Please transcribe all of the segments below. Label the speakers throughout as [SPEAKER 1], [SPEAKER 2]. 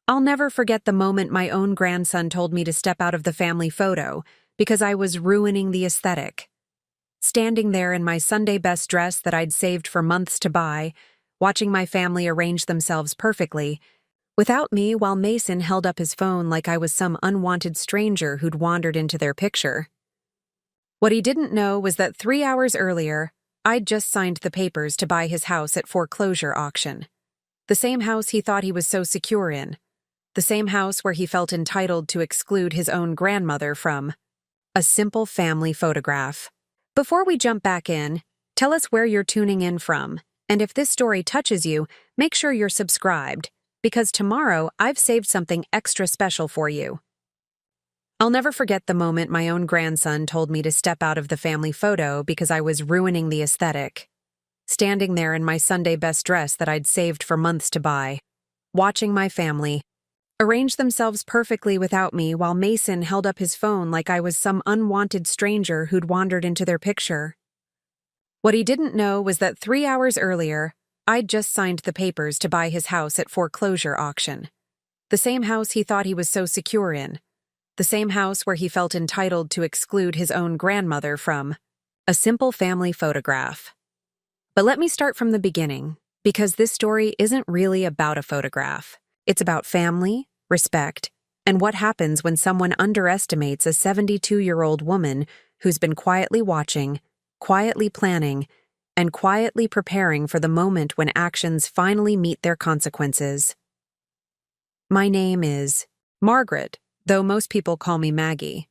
[SPEAKER 1] I'll never forget the moment my own grandson told me to step out of the family photo because I was ruining the aesthetic. Standing there in my Sunday best dress that I'd saved for months to buy, watching my family arrange themselves perfectly, without me while Mason held up his phone like I was some unwanted stranger who'd wandered into their picture. What he didn't know was that 3 hours earlier, I'd just signed the papers to buy his house at foreclosure auction. The same house he thought he was so secure in. The same house where he felt entitled to exclude his own grandmother from a simple family photograph. Before we jump back in, tell us where you're tuning in from, and if this story touches you, make sure you're subscribed, because tomorrow I've saved something extra special for you. I'll never forget the moment my own grandson told me to step out of the family photo because I was ruining the aesthetic. Standing there in my Sunday best dress that I'd saved for months to buy, watching my family arrange themselves perfectly without me while Mason held up his phone like I was some unwanted stranger who'd wandered into their picture. What he didn't know was that 3 hours earlier, I'd just signed the papers to buy his house at foreclosure auction. The same house he thought he was so secure in. The same house where he felt entitled to exclude his own grandmother from a simple family photograph. But let me start from the beginning, because this story isn't really about a photograph. It's about family, respect, and what happens when someone underestimates a 72-year-old woman who's been quietly watching, quietly planning, and quietly preparing for the moment when actions finally meet their consequences. My name is Margaret, though most people call me Maggie.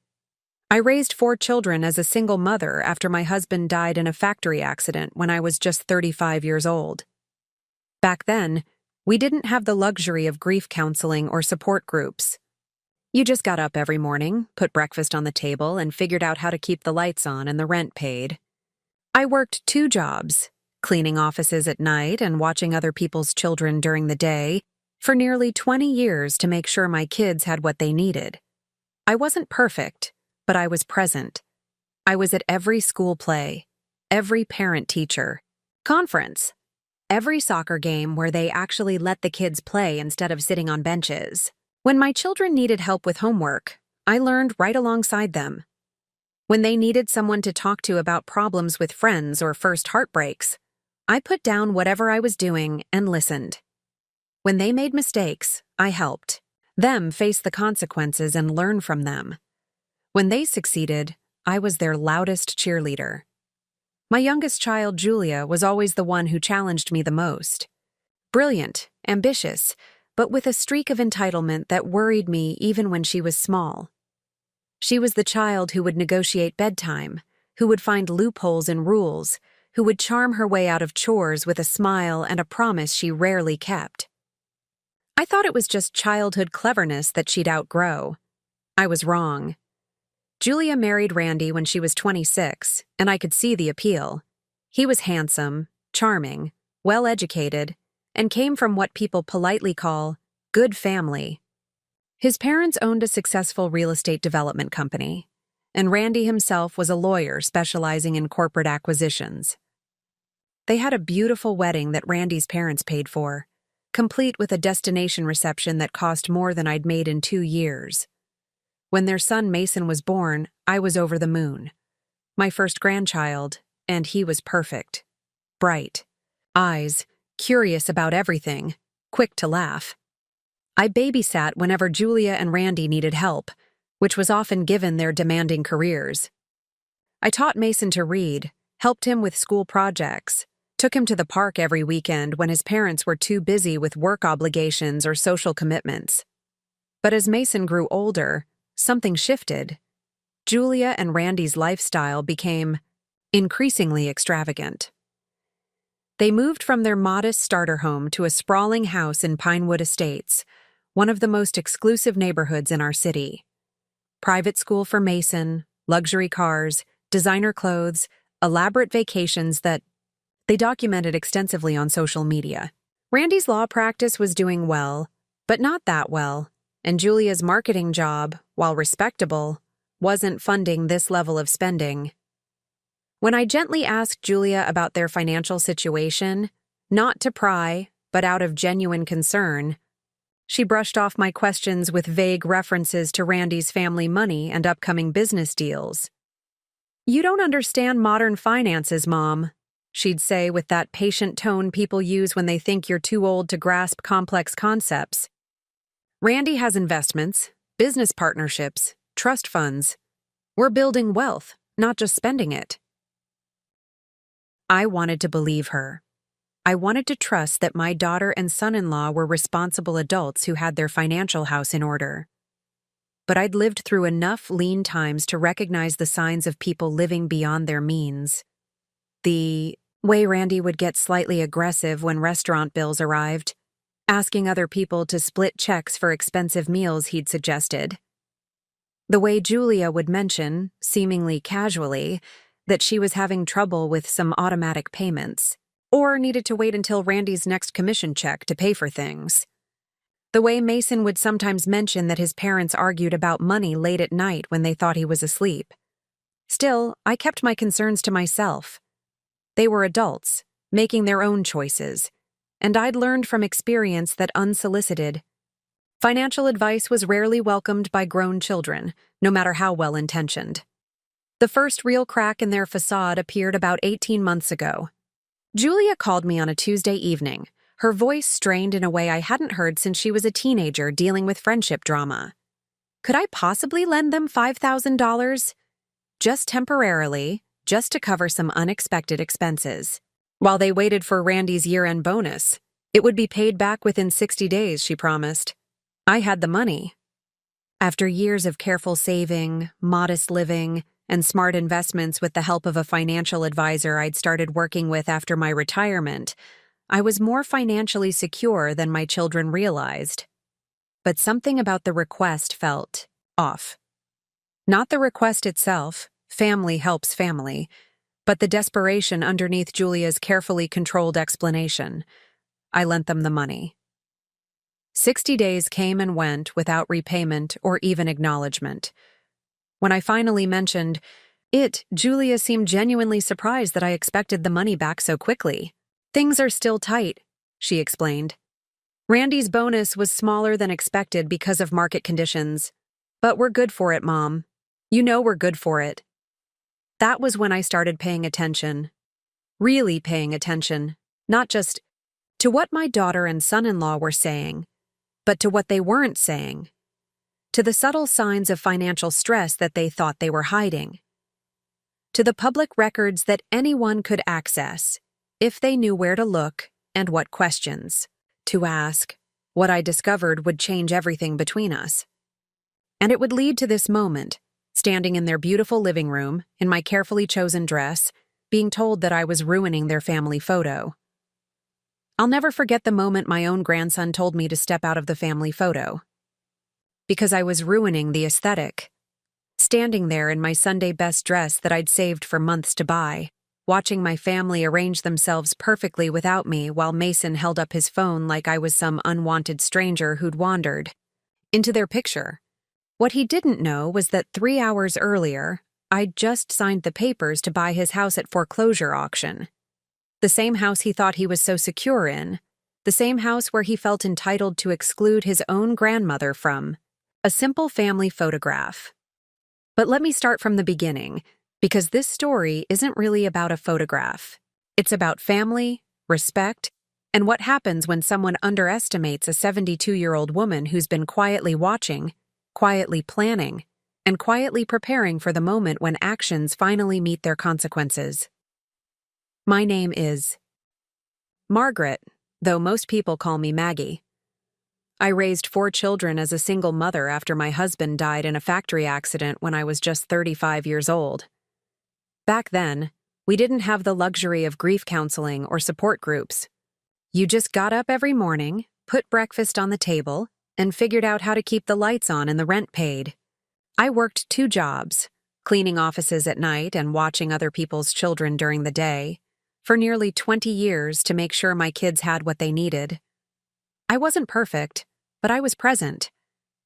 [SPEAKER 1] I raised 4 children as a single mother after my husband died in a factory accident when I was just 35 years old. Back then, we didn't have the luxury of grief counseling or support groups. You just got up every morning, put breakfast on the table, and figured out how to keep the lights on and the rent paid. I worked 2 jobs, cleaning offices at night and watching other people's children during the day, for nearly 20 years to make sure my kids had what they needed. I wasn't perfect, but I was present. I was at every school play, every parent-teacher conference, every soccer game where they actually let the kids play instead of sitting on benches. When my children needed help with homework, I learned right alongside them. When they needed someone to talk to about problems with friends or first heartbreaks, I put down whatever I was doing and listened. When they made mistakes, I helped them face the consequences and learn from them. When they succeeded, I was their loudest cheerleader. My youngest child, Julia, was always the one who challenged me the most. Brilliant, ambitious, but with a streak of entitlement that worried me even when she was small. She was the child who would negotiate bedtime, who would find loopholes in rules, who would charm her way out of chores with a smile and a promise she rarely kept. I thought it was just childhood cleverness that she'd outgrow. I was wrong. Julia married Randy when she was 26, and I could see the appeal. He was handsome, charming, well-educated, and came from what people politely call good family. His parents owned a successful real estate development company, and Randy himself was a lawyer specializing in corporate acquisitions. They had a beautiful wedding that Randy's parents paid for, complete with a destination reception that cost more than I'd made in 2 years. When their son Mason was born, I was over the moon. My first grandchild, and he was perfect. Bright eyes, curious about everything, quick to laugh. I babysat whenever Julia and Randy needed help, which was often given their demanding careers. I taught Mason to read, helped him with school projects, took him to the park every weekend when his parents were too busy with work obligations or social commitments. But as Mason grew older, something shifted. Julia and Randy's lifestyle became increasingly extravagant. They moved from their modest starter home to a sprawling house in Pinewood Estates, one of the most exclusive neighborhoods in our city. Private school for Mason, luxury cars, designer clothes, elaborate vacations that they documented extensively on social media. Randy's law practice was doing well, but not that well, and Julia's marketing job, while respectable, wasn't funding this level of spending. When I gently asked Julia about their financial situation, not to pry, but out of genuine concern, She brushed off my questions with vague references to Randy's family money and upcoming business deals. "You don't understand modern finances, Mom," she'd say with that patient tone people use when they think you're too old to grasp complex concepts. "Randy has investments, business partnerships, trust funds. We're building wealth, not just spending it." I wanted to believe her. I wanted to trust that my daughter and son-in-law were responsible adults who had their financial house in order. But I'd lived through enough lean times to recognize the signs of people living beyond their means. The way Randy would get slightly aggressive when restaurant bills arrived, asking other people to split checks for expensive meals he'd suggested. The way Julia would mention, seemingly casually, that she was having trouble with some automatic payments, or needed to wait until Randy's next commission check to pay for things. The way Mason would sometimes mention that his parents argued about money late at night when they thought he was asleep. Still, I kept my concerns to myself. They were adults, making their own choices, and I'd learned from experience that unsolicited, financial advice was rarely welcomed by grown children, no matter how well-intentioned. The first real crack in their facade appeared about 18 months ago. Julia called me on a Tuesday evening, her voice strained in a way I hadn't heard since she was a teenager dealing with friendship drama. Could I possibly lend them $5,000? Just temporarily, just to cover some unexpected expenses. While they waited for Randy's year-end bonus, it would be paid back within 60 days, she promised. I had the money. After years of careful saving, modest living, and smart investments with the help of a financial advisor I'd started working with after my retirement, I was more financially secure than my children realized. But something about the request felt off. Not the request itself, family helps family, but the desperation underneath Julia's carefully controlled explanation. I lent them the money. 60 days came and went without repayment or even acknowledgement. When I finally mentioned it, Julia seemed genuinely surprised that I expected the money back so quickly. "Things are still tight," she explained. "Randy's bonus was smaller than expected because of market conditions. But we're good for it, Mom. You know we're good for it." That was when I started paying attention. Really paying attention, not just to what my daughter and son-in-law were saying, but to what they weren't saying. To the subtle signs of financial stress that they thought they were hiding. To the public records that anyone could access, if they knew where to look and what questions to ask. What I discovered would change everything between us. And it would lead to this moment, standing in their beautiful living room, in my carefully chosen dress, being told that I was ruining their family photo. I'll never forget the moment my own grandson told me to step out of the family photo. Because I was ruining the aesthetic. Standing there in my Sunday best dress that I'd saved for months to buy, watching my family arrange themselves perfectly without me while Mason held up his phone like I was some unwanted stranger who'd wandered into their picture. What he didn't know was that 3 hours earlier, I'd just signed the papers to buy his house at foreclosure auction. The same house he thought he was so secure in, the same house where he felt entitled to exclude his own grandmother from. A simple family photograph. But let me start from the beginning, because this story isn't really about a photograph. It's about family, respect, and what happens when someone underestimates a 72-year-old woman who's been quietly watching, quietly planning, and quietly preparing for the moment when actions finally meet their consequences. My name is Margaret, though most people call me Maggie. I raised 4 children as a single mother after my husband died in a factory accident when I was just 35 years old. Back then, we didn't have the luxury of grief counseling or support groups. You just got up every morning, put breakfast on the table, and figured out how to keep the lights on and the rent paid. I worked 2 jobs, cleaning offices at night and watching other people's children during the day, for nearly 20 years to make sure my kids had what they needed. I wasn't perfect, but I was present.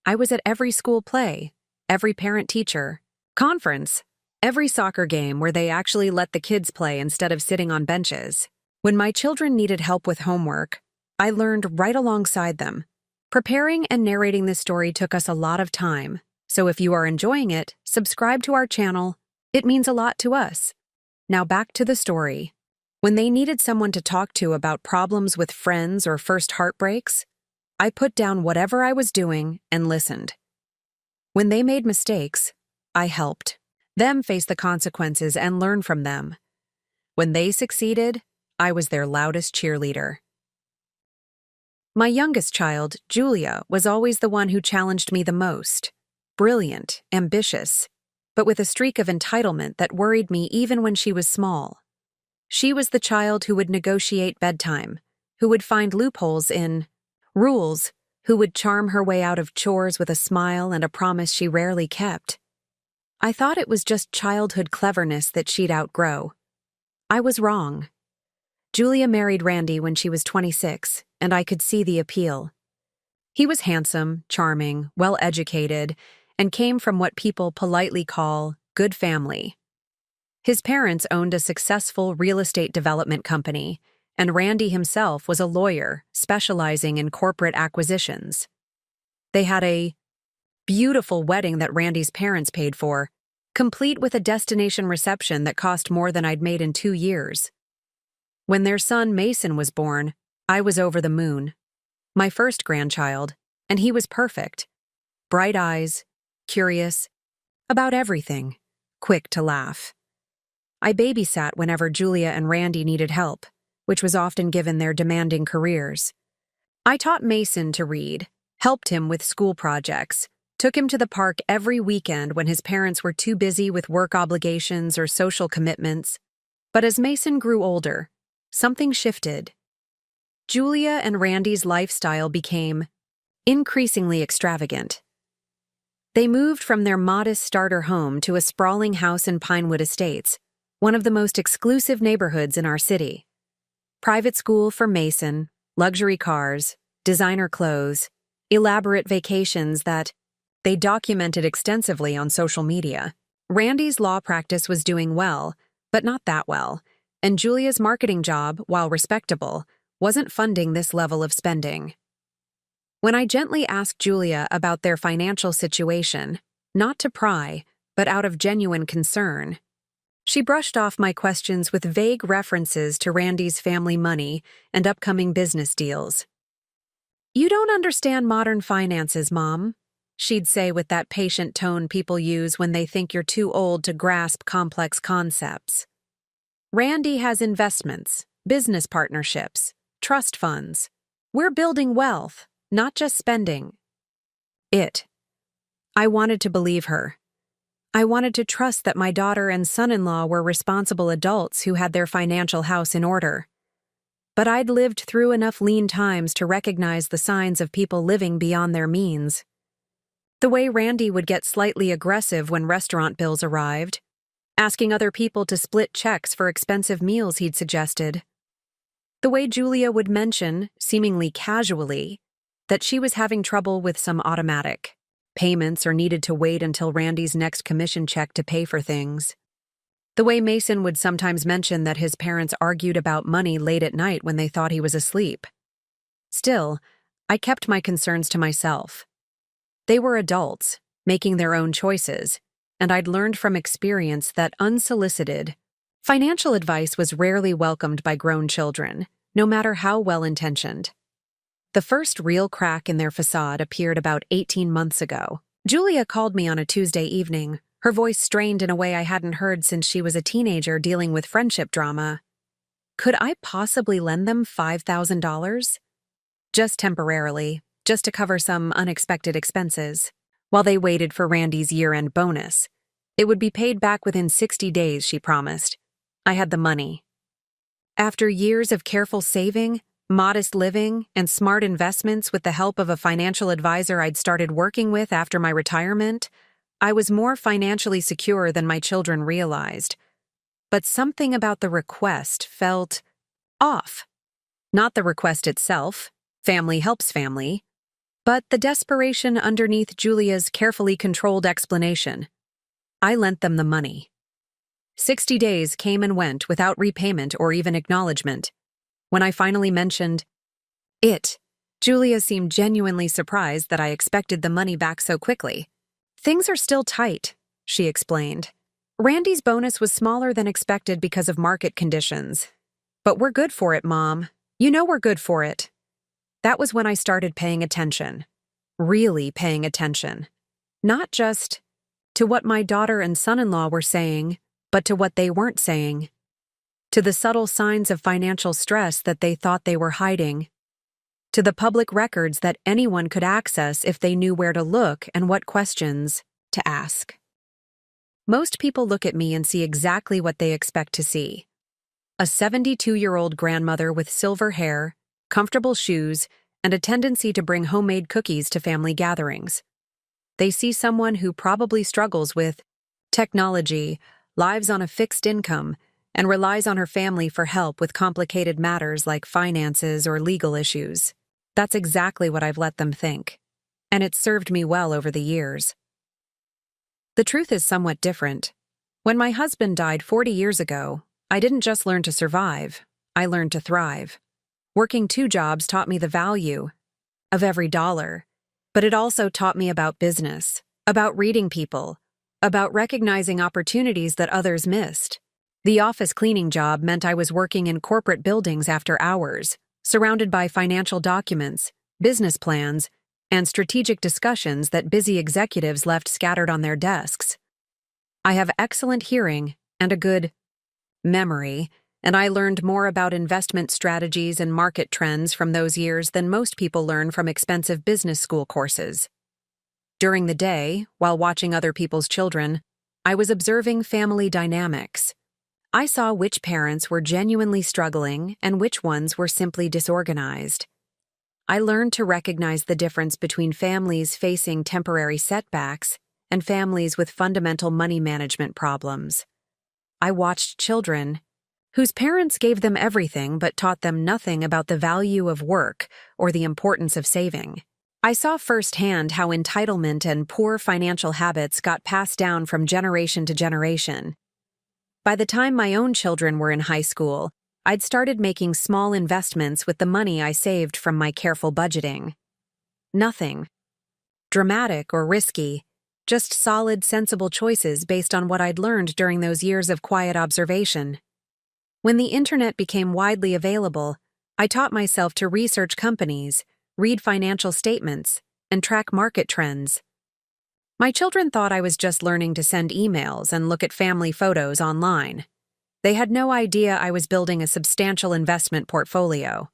[SPEAKER 1] I was at every school play, every parent-teacher conference, every soccer game where they actually let the kids play instead of sitting on benches. When my children needed help with homework, I learned right alongside them, Preparing and narrating this story took us a lot of time, so if you are enjoying it, subscribe to our channel. It means a lot to us. Now back to the story. When they needed someone to talk to about problems with friends or first heartbreaks, I put down whatever I was doing and listened. When they made mistakes, I helped them face the consequences and learn from them. When they succeeded, I was their loudest cheerleader. My youngest child, Julia, was always the one who challenged me the most. Brilliant, ambitious, but with a streak of entitlement that worried me even when she was small. She was the child who would negotiate bedtime, who would find loopholes in rules, who would charm her way out of chores with a smile and a promise she rarely kept. I thought it was just childhood cleverness that she'd outgrow. I was wrong. Julia married Randy when she was 26, and I could see the appeal. He was handsome, charming, well-educated, and came from what people politely call good family. His parents owned a successful real estate development company, and Randy himself was a lawyer specializing in corporate acquisitions. They had a beautiful wedding that Randy's parents paid for, complete with a destination reception that cost more than I'd made in 2 years. When their son Mason was born, I was over the moon. My first grandchild, and he was perfect. Bright eyes, curious, about everything, quick to laugh. I babysat whenever Julia and Randy needed help, which was often given their demanding careers. I taught Mason to read, helped him with school projects, took him to the park every weekend when his parents were too busy with work obligations or social commitments. But as Mason grew older, something shifted. Julia and Randy's lifestyle became increasingly extravagant. They moved from their modest starter home to a sprawling house in Pinewood Estates, one of the most exclusive neighborhoods in our city. Private school for Mason, luxury cars, designer clothes, elaborate vacations that they documented extensively on social media. Randy's law practice was doing well, but not that well, and Julia's marketing job, while respectable, wasn't funding this level of spending. When I gently asked Julia about their financial situation, not to pry, but out of genuine concern, she brushed off my questions with vague references to Randy's family money and upcoming business deals. "You don't understand modern finances, Mom," she'd say with that patient tone people use when they think you're too old to grasp complex concepts. "Randy has investments, business partnerships, trust funds. We're building wealth, not just spending." I wanted to believe her. I wanted to trust that my daughter and son-in-law were responsible adults who had their financial house in order. But I'd lived through enough lean times to recognize the signs of people living beyond their means. The way Randy would get slightly aggressive when restaurant bills arrived, asking other people to split checks for expensive meals he'd suggested. The way Julia would mention, seemingly casually, that she was having trouble with some automatic payments or needed to wait until Randy's next commission check to pay for things. The way Mason would sometimes mention that his parents argued about money late at night when they thought he was asleep. Still, I kept my concerns to myself. They were adults, making their own choices, and I'd learned from experience that unsolicited financial advice was rarely welcomed by grown children, no matter how well-intentioned. The first real crack in their facade appeared about 18 months ago. Julia called me on a Tuesday evening, her voice strained in a way I hadn't heard since she was a teenager dealing with friendship drama. Could I possibly lend them $5,000? Just temporarily, just to cover some unexpected expenses, while they waited for Randy's year-end bonus. It would be paid back within 60 days, she promised. I had the money. After years of careful saving, modest living, and smart investments with the help of a financial advisor I'd started working with after my retirement, I was more financially secure than my children realized. But something about the request felt off. Not the request itself, family helps family, but the desperation underneath Julia's carefully controlled explanation. I lent them the money. 60 days came and went without repayment or even acknowledgement. When I finally mentioned it, Julia seemed genuinely surprised that I expected the money back so quickly. Things are still tight, she explained. Randy's bonus was smaller than expected because of market conditions. But we're good for it, Mom. You know we're good for it. That was when I started paying attention. Really paying attention. Not just to what my daughter and son-in-law were saying, but to what they weren't saying. To the subtle signs of financial stress that they thought they were hiding. To the public records that anyone could access if they knew where to look and what questions to ask. Most people look at me and see exactly what they expect to see. A 72-year-old grandmother with silver hair, comfortable shoes, and a tendency to bring homemade cookies to family gatherings. They see someone who probably struggles with technology, lives on a fixed income, and relies on her family for help with complicated matters like finances or legal issues. That's exactly what I've let them think. And it's served me well over the years. The truth is somewhat different. When my husband died 40 years ago, I didn't just learn to survive, I learned to thrive. Working 2 jobs taught me the value of every dollar, but it also taught me about business, about reading people, about recognizing opportunities that others missed. The office cleaning job meant I was working in corporate buildings after hours, surrounded by financial documents, business plans, and strategic discussions that busy executives left scattered on their desks. I have excellent hearing and a good memory, and I learned more about investment strategies and market trends from those years than most people learn from expensive business school courses. During the day, while watching other people's children, I was observing family dynamics. I saw which parents were genuinely struggling and which ones were simply disorganized. I learned to recognize the difference between families facing temporary setbacks and families with fundamental money management problems. I watched children whose parents gave them everything but taught them nothing about the value of work or the importance of saving. I saw firsthand how entitlement and poor financial habits got passed down from generation to generation. By the time my own children were in high school, I'd started making small investments with the money I saved from my careful budgeting. Nothing dramatic or risky, just solid, sensible choices based on what I'd learned during those years of quiet observation. When the internet became widely available, I taught myself to research companies, read financial statements, and track market trends. My children thought I was just learning to send emails and look at family photos online. They had no idea I was building a substantial investment portfolio.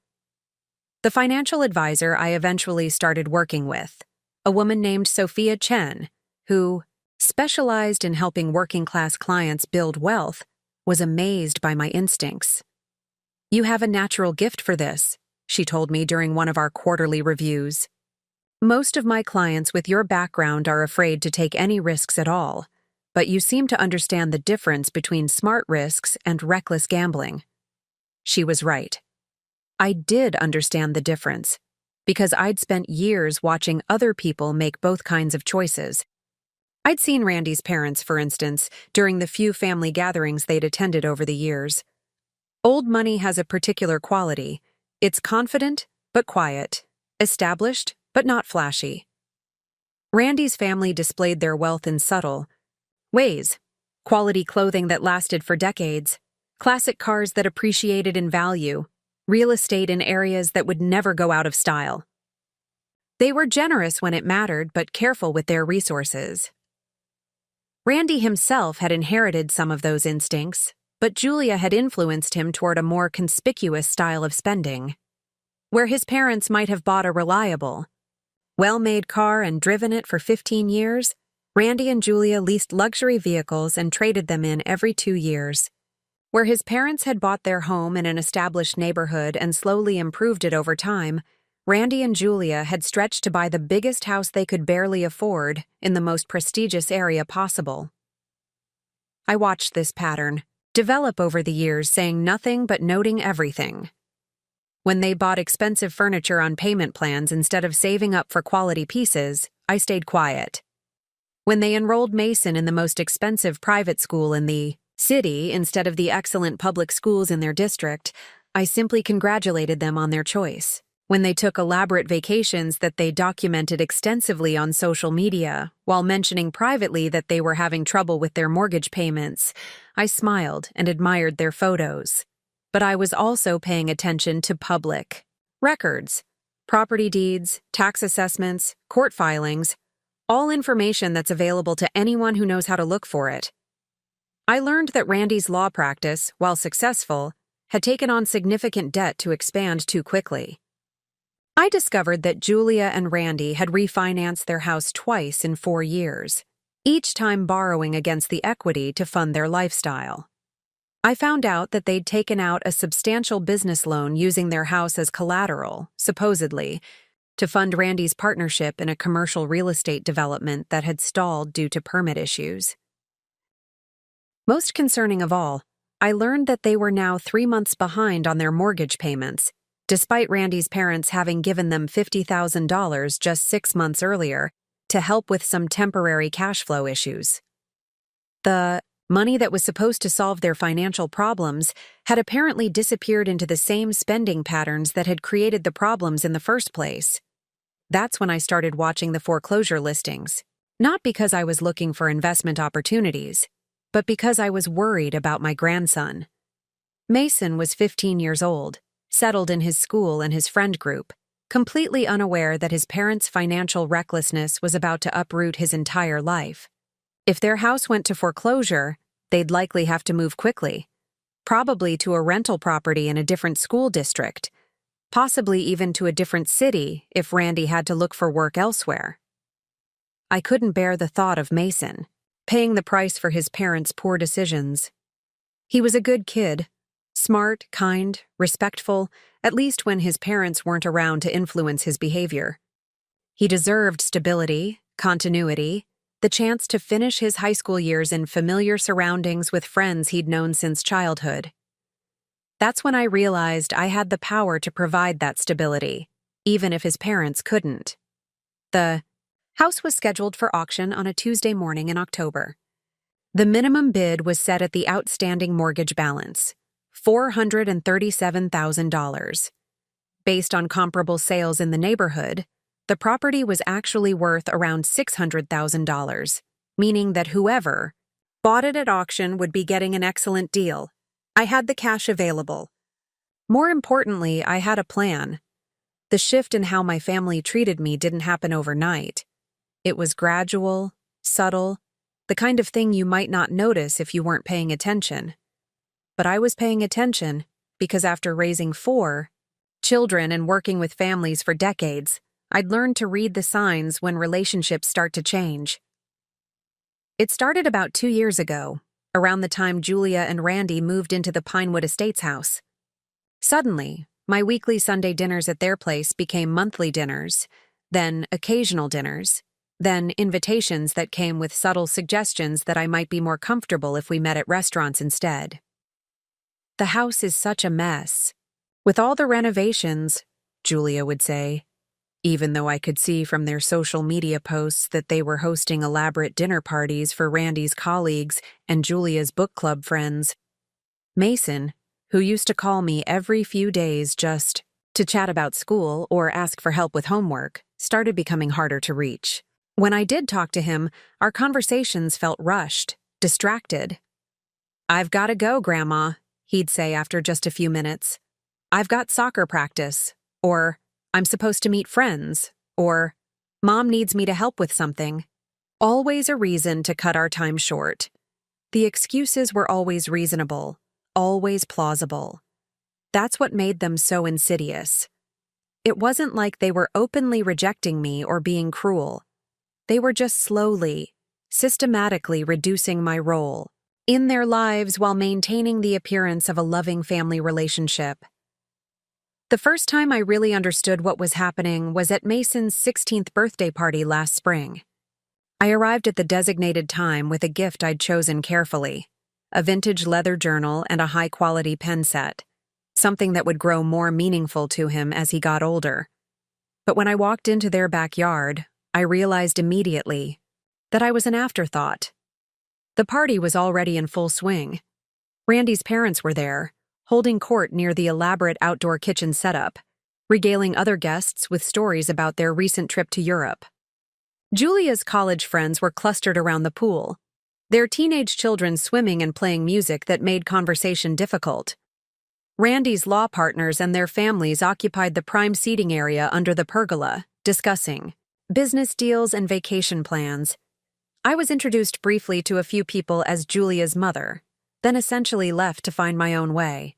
[SPEAKER 1] The financial advisor I eventually started working with, a woman named Sophia Chen, who specialized in helping working-class clients build wealth, was amazed by my instincts. "You have a natural gift for this," she told me during one of our quarterly reviews. "Most of my clients with your background are afraid to take any risks at all, but you seem to understand the difference between smart risks and reckless gambling." She was right. I did understand the difference, because I'd spent years watching other people make both kinds of choices. I'd seen Randy's parents, for instance, during the few family gatherings they'd attended over the years. Old money has a particular quality. It's confident, but quiet. Established, but not flashy. Randy's family displayed their wealth in subtle ways. Quality clothing that lasted for decades. Classic cars that appreciated in value. Real estate in areas that would never go out of style. They were generous when it mattered, but careful with their resources. Randy himself had inherited some of those instincts, but Julia had influenced him toward a more conspicuous style of spending. Where his parents might have bought a reliable, well-made car and driven it for 15 years, Randy and Julia leased luxury vehicles and traded them in every 2 years. Where his parents had bought their home in an established neighborhood and slowly improved it over time, Randy and Julia had stretched to buy the biggest house they could barely afford in the most prestigious area possible. I watched this pattern develop over the years, saying nothing but noting everything. When they bought expensive furniture on payment plans instead of saving up for quality pieces, I stayed quiet. When they enrolled Mason in the most expensive private school in the city instead of the excellent public schools in their district, I simply congratulated them on their choice. when they took elaborate vacations that they documented extensively on social media, while mentioning privately that they were having trouble with their mortgage payments, I smiled and admired their photos. But I was also paying attention to public records, property deeds, tax assessments, court filings, all information that's available to anyone who knows how to look for it. I learned that Randy's law practice, while successful, had taken on significant debt to expand too quickly. I discovered that Julia and Randy had refinanced their house twice in 4 years, each time borrowing against the equity to fund their lifestyle. I found out that they'd taken out a substantial business loan using their house as collateral, supposedly, to fund Randy's partnership in a commercial real estate development that had stalled due to permit issues. Most concerning of all, I learned that they were now 3 months behind on their mortgage payments, despite Randy's parents having given them $50,000 just 6 months earlier to help with some temporary cash flow issues. The money that was supposed to solve their financial problems had apparently disappeared into the same spending patterns that had created the problems in the first place. That's when I started watching the foreclosure listings, not because I was looking for investment opportunities, but because I was worried about my grandson. Mason was 15 years old, settled in his school and his friend group, completely unaware that his parents' financial recklessness was about to uproot his entire life. If their house went to foreclosure, they'd likely have to move quickly, probably to a rental property in a different school district, possibly even to a different city if Randy had to look for work elsewhere. I couldn't bear the thought of Mason paying the price for his parents' poor decisions. He was a good kid, smart, kind, respectful, at least when his parents weren't around to influence his behavior. He deserved stability, continuity, the chance to finish his high school years in familiar surroundings with friends he'd known since childhood. That's when I realized I had the power to provide that stability, even if his parents couldn't. The house was scheduled for auction on a Tuesday morning in October. The minimum bid was set at the outstanding mortgage balance, $437,000. Based on comparable sales in the neighborhood, the property was actually worth around $600,000, meaning that whoever bought it at auction would be getting an excellent deal. I had the cash available. More importantly, I had a plan. The shift in how my family treated me didn't happen overnight. It was gradual, subtle, the kind of thing you might not notice if you weren't paying attention. But I was paying attention because after raising 4 children and working with families for decades, I'd learned to read the signs when relationships start to change. It started about 2 years ago, around the time Julia and Randy moved into the Pinewood Estates house. Suddenly, my weekly Sunday dinners at their place became monthly dinners, then occasional dinners, then invitations that came with subtle suggestions that I might be more comfortable if we met at restaurants instead. The house is such a mess. With all the renovations, Julia would say, even though I could see from their social media posts that they were hosting elaborate dinner parties for Randy's colleagues and Julia's book club friends. Mason, who used to call me every few days just to chat about school or ask for help with homework, started becoming harder to reach. When I did talk to him, our conversations felt rushed, distracted. "I've got to go, Grandma," he'd say after just a few minutes. "I've got soccer practice," or "I'm supposed to meet friends," or "Mom needs me to help with something." Always a reason to cut our time short. The excuses were always reasonable, always plausible. That's what made them so insidious. It wasn't like they were openly rejecting me or being cruel. They were just slowly, systematically reducing my role in their lives while maintaining the appearance of a loving family relationship. The first time I really understood what was happening was at Mason's 16th birthday party last spring. I arrived at the designated time with a gift I'd chosen carefully, a vintage leather journal and a high-quality pen set, something that would grow more meaningful to him as he got older. But when I walked into their backyard, I realized immediately that I was an afterthought. The party was already in full swing. Randy's parents were there, holding court near the elaborate outdoor kitchen setup, regaling other guests with stories about their recent trip to Europe. Julia's college friends were clustered around the pool, their teenage children swimming and playing music that made conversation difficult. Randy's law partners and their families occupied the prime seating area under the pergola, discussing business deals and vacation plans. I was introduced briefly to a few people as Julia's mother, then essentially left to find my own way.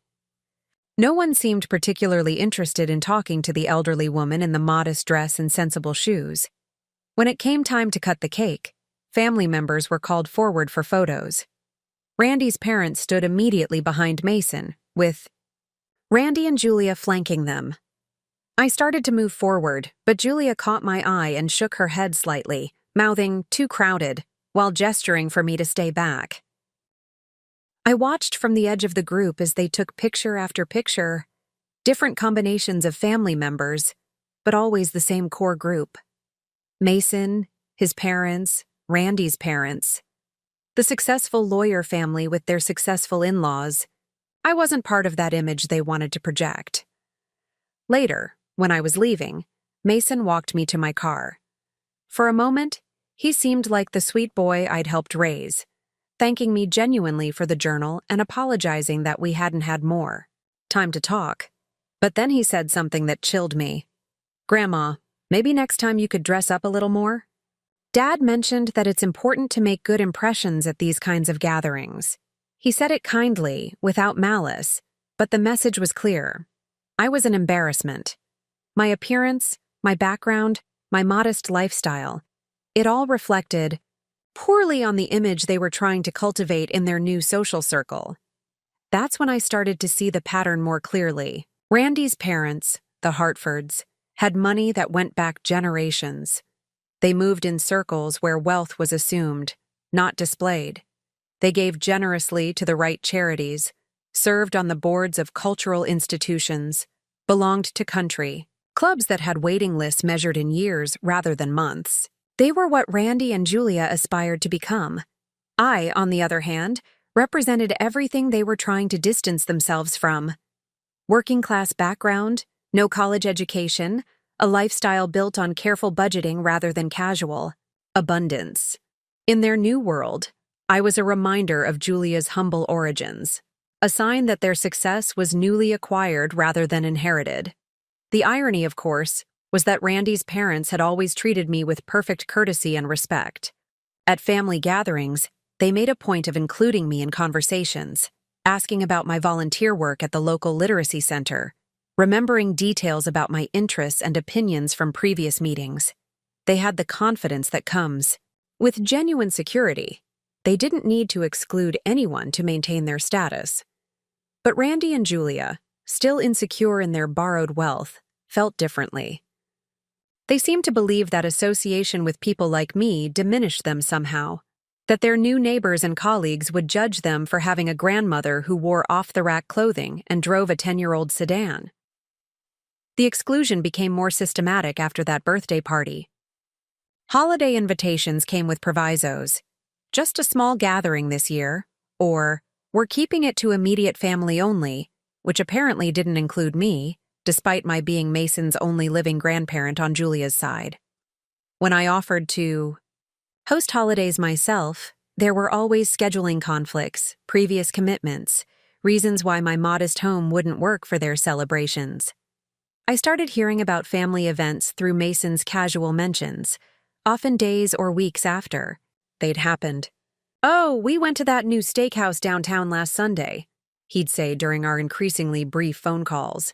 [SPEAKER 1] No one seemed particularly interested in talking to the elderly woman in the modest dress and sensible shoes. When it came time to cut the cake, family members were called forward for photos. Randy's parents stood immediately behind Mason, with Randy and Julia flanking them. I started to move forward, but Julia caught my eye and shook her head slightly, mouthing, "Too crowded," while gesturing for me to stay back. I watched from the edge of the group as they took picture after picture, different combinations of family members, but always the same core group. Mason, his parents, Randy's parents, the successful lawyer family with their successful in-laws. I wasn't part of that image they wanted to project. Later, when I was leaving, Mason walked me to my car. For a moment, he seemed like the sweet boy I'd helped raise, thanking me genuinely for the journal and apologizing that we hadn't had more time to talk. But then he said something that chilled me. "Grandma, maybe next time you could dress up a little more?" Dad mentioned that it's important to make good impressions at these kinds of gatherings. He said it kindly, without malice, but the message was clear. I was an embarrassment. My appearance, my background, my modest lifestyle, it all reflected poorly on the image they were trying to cultivate in their new social circle. That's when I started to see the pattern more clearly. Randy's parents, the Hartfords, had money that went back generations. They moved in circles where wealth was assumed, not displayed. They gave generously to the right charities, served on the boards of cultural institutions, belonged to country, clubs that had waiting lists measured in years rather than months. They were what Randy and Julia aspired to become. I, on the other hand, represented everything they were trying to distance themselves from. Working-class background, no college education, a lifestyle built on careful budgeting rather than casual, abundance. In their new world, I was a reminder of Julia's humble origins, a sign that their success was newly acquired rather than inherited. The irony, of course, was that Randy's parents had always treated me with perfect courtesy and respect. At family gatherings, they made a point of including me in conversations, asking about my volunteer work at the local literacy center, remembering details about my interests and opinions from previous meetings. They had the confidence that comes with genuine security. They didn't need to exclude anyone to maintain their status. But Randy and Julia, still insecure in their borrowed wealth, felt differently. They seemed to believe that association with people like me diminished them somehow, that their new neighbors and colleagues would judge them for having a grandmother who wore off-the-rack clothing and drove a 10-year-old sedan. The exclusion became more systematic after that birthday party. Holiday invitations came with provisos. Just a small gathering this year, or we're keeping it to immediate family only, which apparently didn't include me, despite my being Mason's only living grandparent on Julia's side. When I offered to host holidays myself, there were always scheduling conflicts, previous commitments, reasons why my modest home wouldn't work for their celebrations. I started hearing about family events through Mason's casual mentions, often days or weeks after they'd happened. "Oh, we went to that new steakhouse downtown last Sunday," he'd say during our increasingly brief phone calls.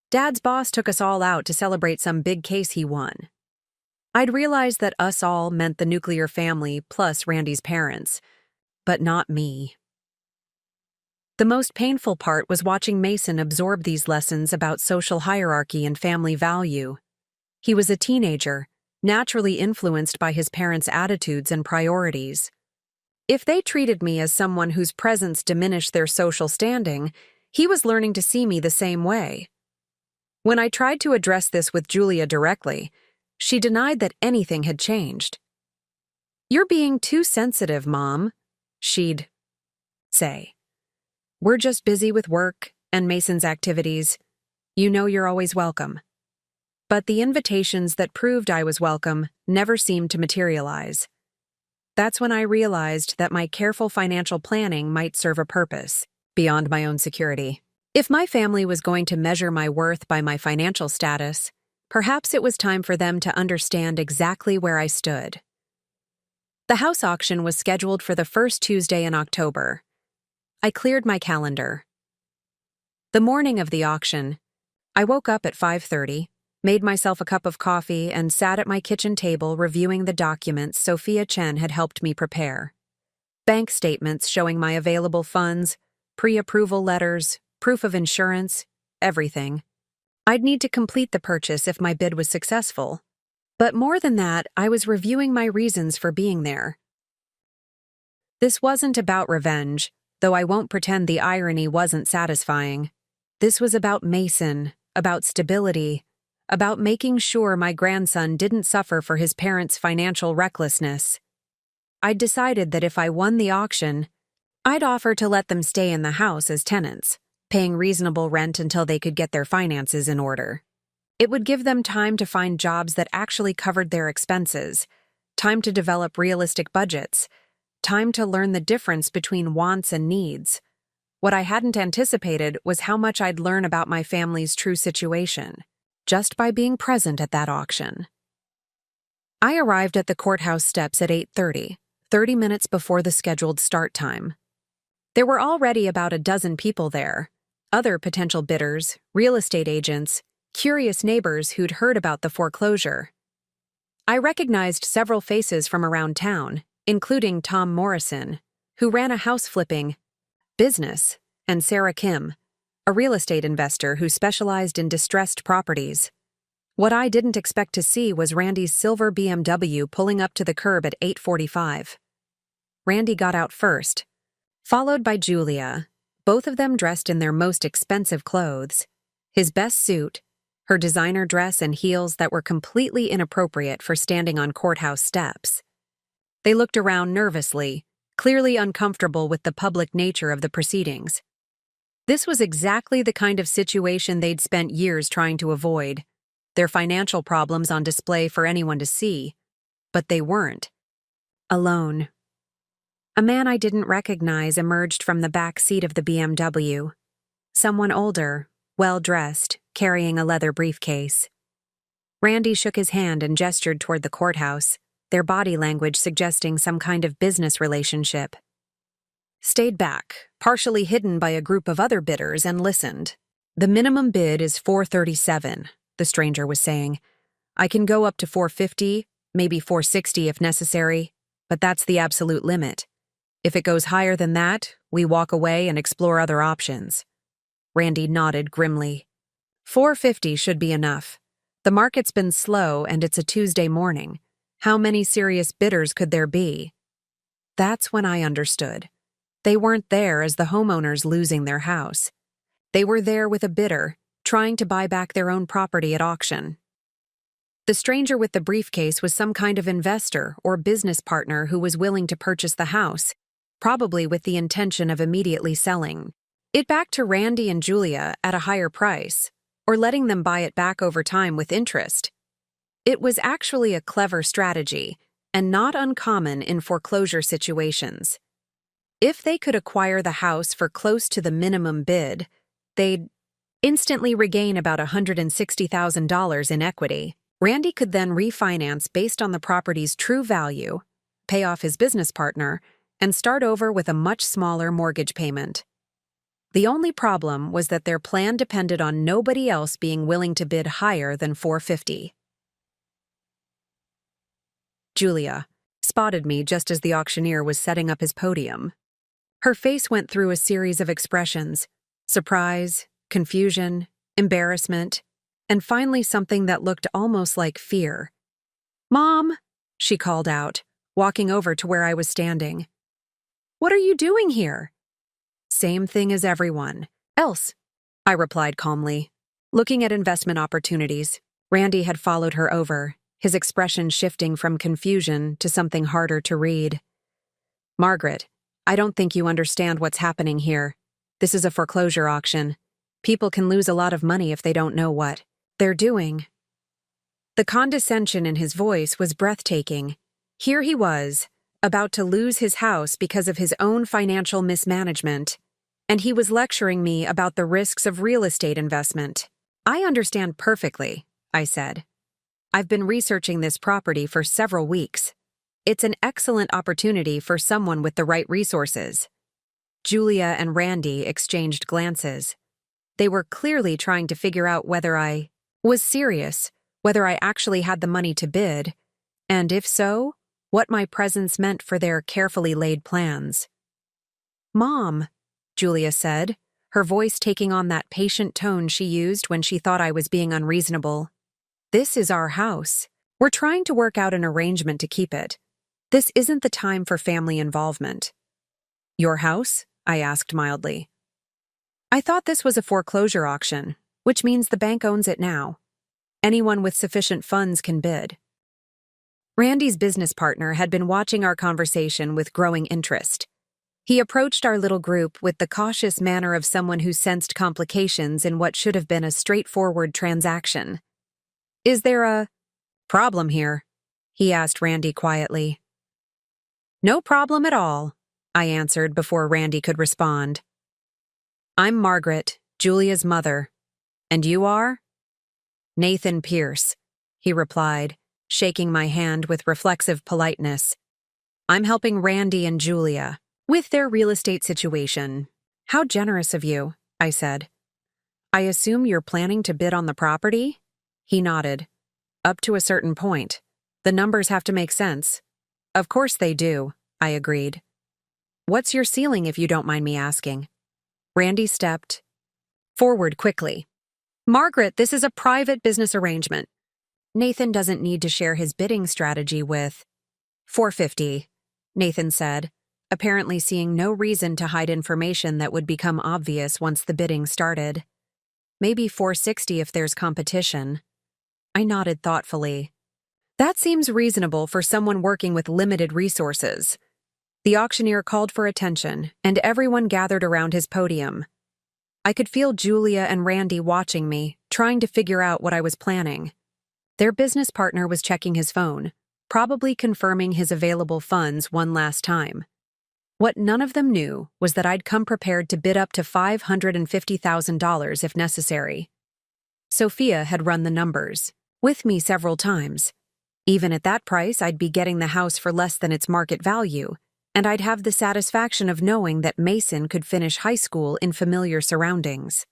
[SPEAKER 1] "Dad's boss took us all out to celebrate some big case he won." I'd realized that us all meant the nuclear family plus Randy's parents, but not me. The most painful part was watching Mason absorb these lessons about social hierarchy and family value. He was a teenager, naturally influenced by his parents' attitudes and priorities. If they treated me as someone whose presence diminished their social standing, he was learning to see me the same way. When I tried to address this with Julia directly, she denied that anything had changed. "You're being too sensitive, Mom," she'd say. "We're just busy with work and Mason's activities. You know you're always welcome." But the invitations that proved I was welcome never seemed to materialize. That's when I realized that my careful financial planning might serve a purpose beyond my own security. If my family was going to measure my worth by my financial status, perhaps it was time for them to understand exactly where I stood. The house auction was scheduled for the first Tuesday in October. I cleared my calendar. The morning of the auction, I woke up at 5:30, made myself a cup of coffee, and sat at my kitchen table reviewing the documents Sophia Chen had helped me prepare. Bank statements showing my available funds, pre-approval letters, proof of insurance, everything. I'd need to complete the purchase if my bid was successful. But more than that, I was reviewing my reasons for being there. This wasn't about revenge, though I won't pretend the irony wasn't satisfying. This was about Mason, about stability, about making sure my grandson didn't suffer for his parents' financial recklessness. I'd decided that if I won the auction, I'd offer to let them stay in the house as tenants, paying reasonable rent until they could get their finances in order. It would give them time to find jobs that actually covered their expenses, time to develop realistic budgets, time to learn the difference between wants and needs. What I hadn't anticipated was how much I'd learn about my family's true situation, just by being present at that auction. I arrived at the courthouse steps at 8:30, 30 minutes before the scheduled start time. There were already about a dozen people there, other potential bidders, real estate agents, curious neighbors who'd heard about the foreclosure. I recognized several faces from around town, including Tom Morrison, who ran a house-flipping business, and Sarah Kim, a real estate investor who specialized in distressed properties. What I didn't expect to see was Randy's silver BMW pulling up to the curb at 8:45. Randy got out first, followed by Julia, both of them dressed in their most expensive clothes, his best suit, her designer dress, and heels that were completely inappropriate for standing on courthouse steps. They looked around nervously, clearly uncomfortable with the public nature of the proceedings. This was exactly the kind of situation they'd spent years trying to avoid, their financial problems on display for anyone to see. But they weren't alone. A man I didn't recognize emerged from the back seat of the BMW. Someone older, well-dressed, carrying a leather briefcase. Randy shook his hand and gestured toward the courthouse, their body language suggesting some kind of business relationship. Stayed back, partially hidden by a group of other bidders, and listened. "The minimum bid is $437, the stranger was saying. "I can go up to $450, maybe $460 if necessary, but that's the absolute limit. If it goes higher than that, we walk away and explore other options." Randy nodded grimly. $450 should be enough. The market's been slow and it's a Tuesday morning. How many serious bidders could there be? That's when I understood. They weren't there as the homeowners losing their house. They were there with a bidder, trying to buy back their own property at auction. The stranger with the briefcase was some kind of investor or business partner who was willing to purchase the house, probably with the intention of immediately selling it back to Randy and Julia at a higher price, or letting them buy it back over time with interest. It was actually a clever strategy, and not uncommon in foreclosure situations. If they could acquire the house for close to the minimum bid, they'd instantly regain about $160,000 in equity. Randy could then refinance based on the property's true value, pay off his business partner, and start over with a much smaller mortgage payment. The only problem was that their plan depended on nobody else being willing to bid higher than $450. Julia spotted me just as the auctioneer was setting up his podium. Her face went through a series of expressions: surprise, confusion, embarrassment, and finally something that looked almost like fear. "Mom," she called out, walking over to where I was standing. "What are you doing here?" "Same thing as everyone else," I replied calmly, looking at investment opportunities. Randy had followed her over, his expression shifting from confusion to something harder to read. "Margaret, I don't think you understand what's happening here. This is a foreclosure auction. People can lose a lot of money if they don't know what they're doing." The condescension in his voice was breathtaking. Here he was, about to lose his house because of his own financial mismanagement, and he was lecturing me about the risks of real estate investment. I understand perfectly, I said. I've been researching this property for several weeks. It's an excellent opportunity for someone with the right resources. Julia and Randy exchanged glances. They were clearly trying to figure out whether I was serious, whether I actually had the money to bid, and if so, what my presence meant for their carefully laid plans. "Mom," Julia said, her voice taking on that patient tone she used when she thought I was being unreasonable. "This is our house. We're trying to work out an arrangement to keep it. This isn't the time for family involvement." "Your house?" I asked mildly. "I thought this was a foreclosure auction, which means the bank owns it now. Anyone with sufficient funds can bid." Randy's business partner had been watching our conversation with growing interest. He approached our little group with the cautious manner of someone who sensed complications in what should have been a straightforward transaction. "Is there a problem here?" he asked Randy quietly. "No problem at all," I answered before Randy could respond. "I'm Margaret, Julia's mother. And you are?" "Nathan Pierce," he replied, shaking my hand with reflexive politeness. "I'm helping Randy and Julia with their real estate situation." "How generous of you," I said. "I assume you're planning to bid on the property?" He nodded. "Up to a certain point. The numbers have to make sense." "Of course they do," I agreed. "What's your ceiling, if you don't mind me asking?" Randy stepped forward quickly. "Margaret, this is a private business arrangement. Nathan doesn't need to share his bidding strategy with—" "450, Nathan said, apparently seeing no reason to hide information that would become obvious once the bidding started. "Maybe 460 if there's competition." I nodded thoughtfully. "That seems reasonable for someone working with limited resources." The auctioneer called for attention, and everyone gathered around his podium. I could feel Julia and Randy watching me, trying to figure out what I was planning. Their business partner was checking his phone, probably confirming his available funds one last time. What none of them knew was that I'd come prepared to bid up to $550,000 if necessary. Sophia had run the numbers, with me several times. Even at that price, I'd be getting the house for less than its market value, and I'd have the satisfaction of knowing that Mason could finish high school in familiar surroundings.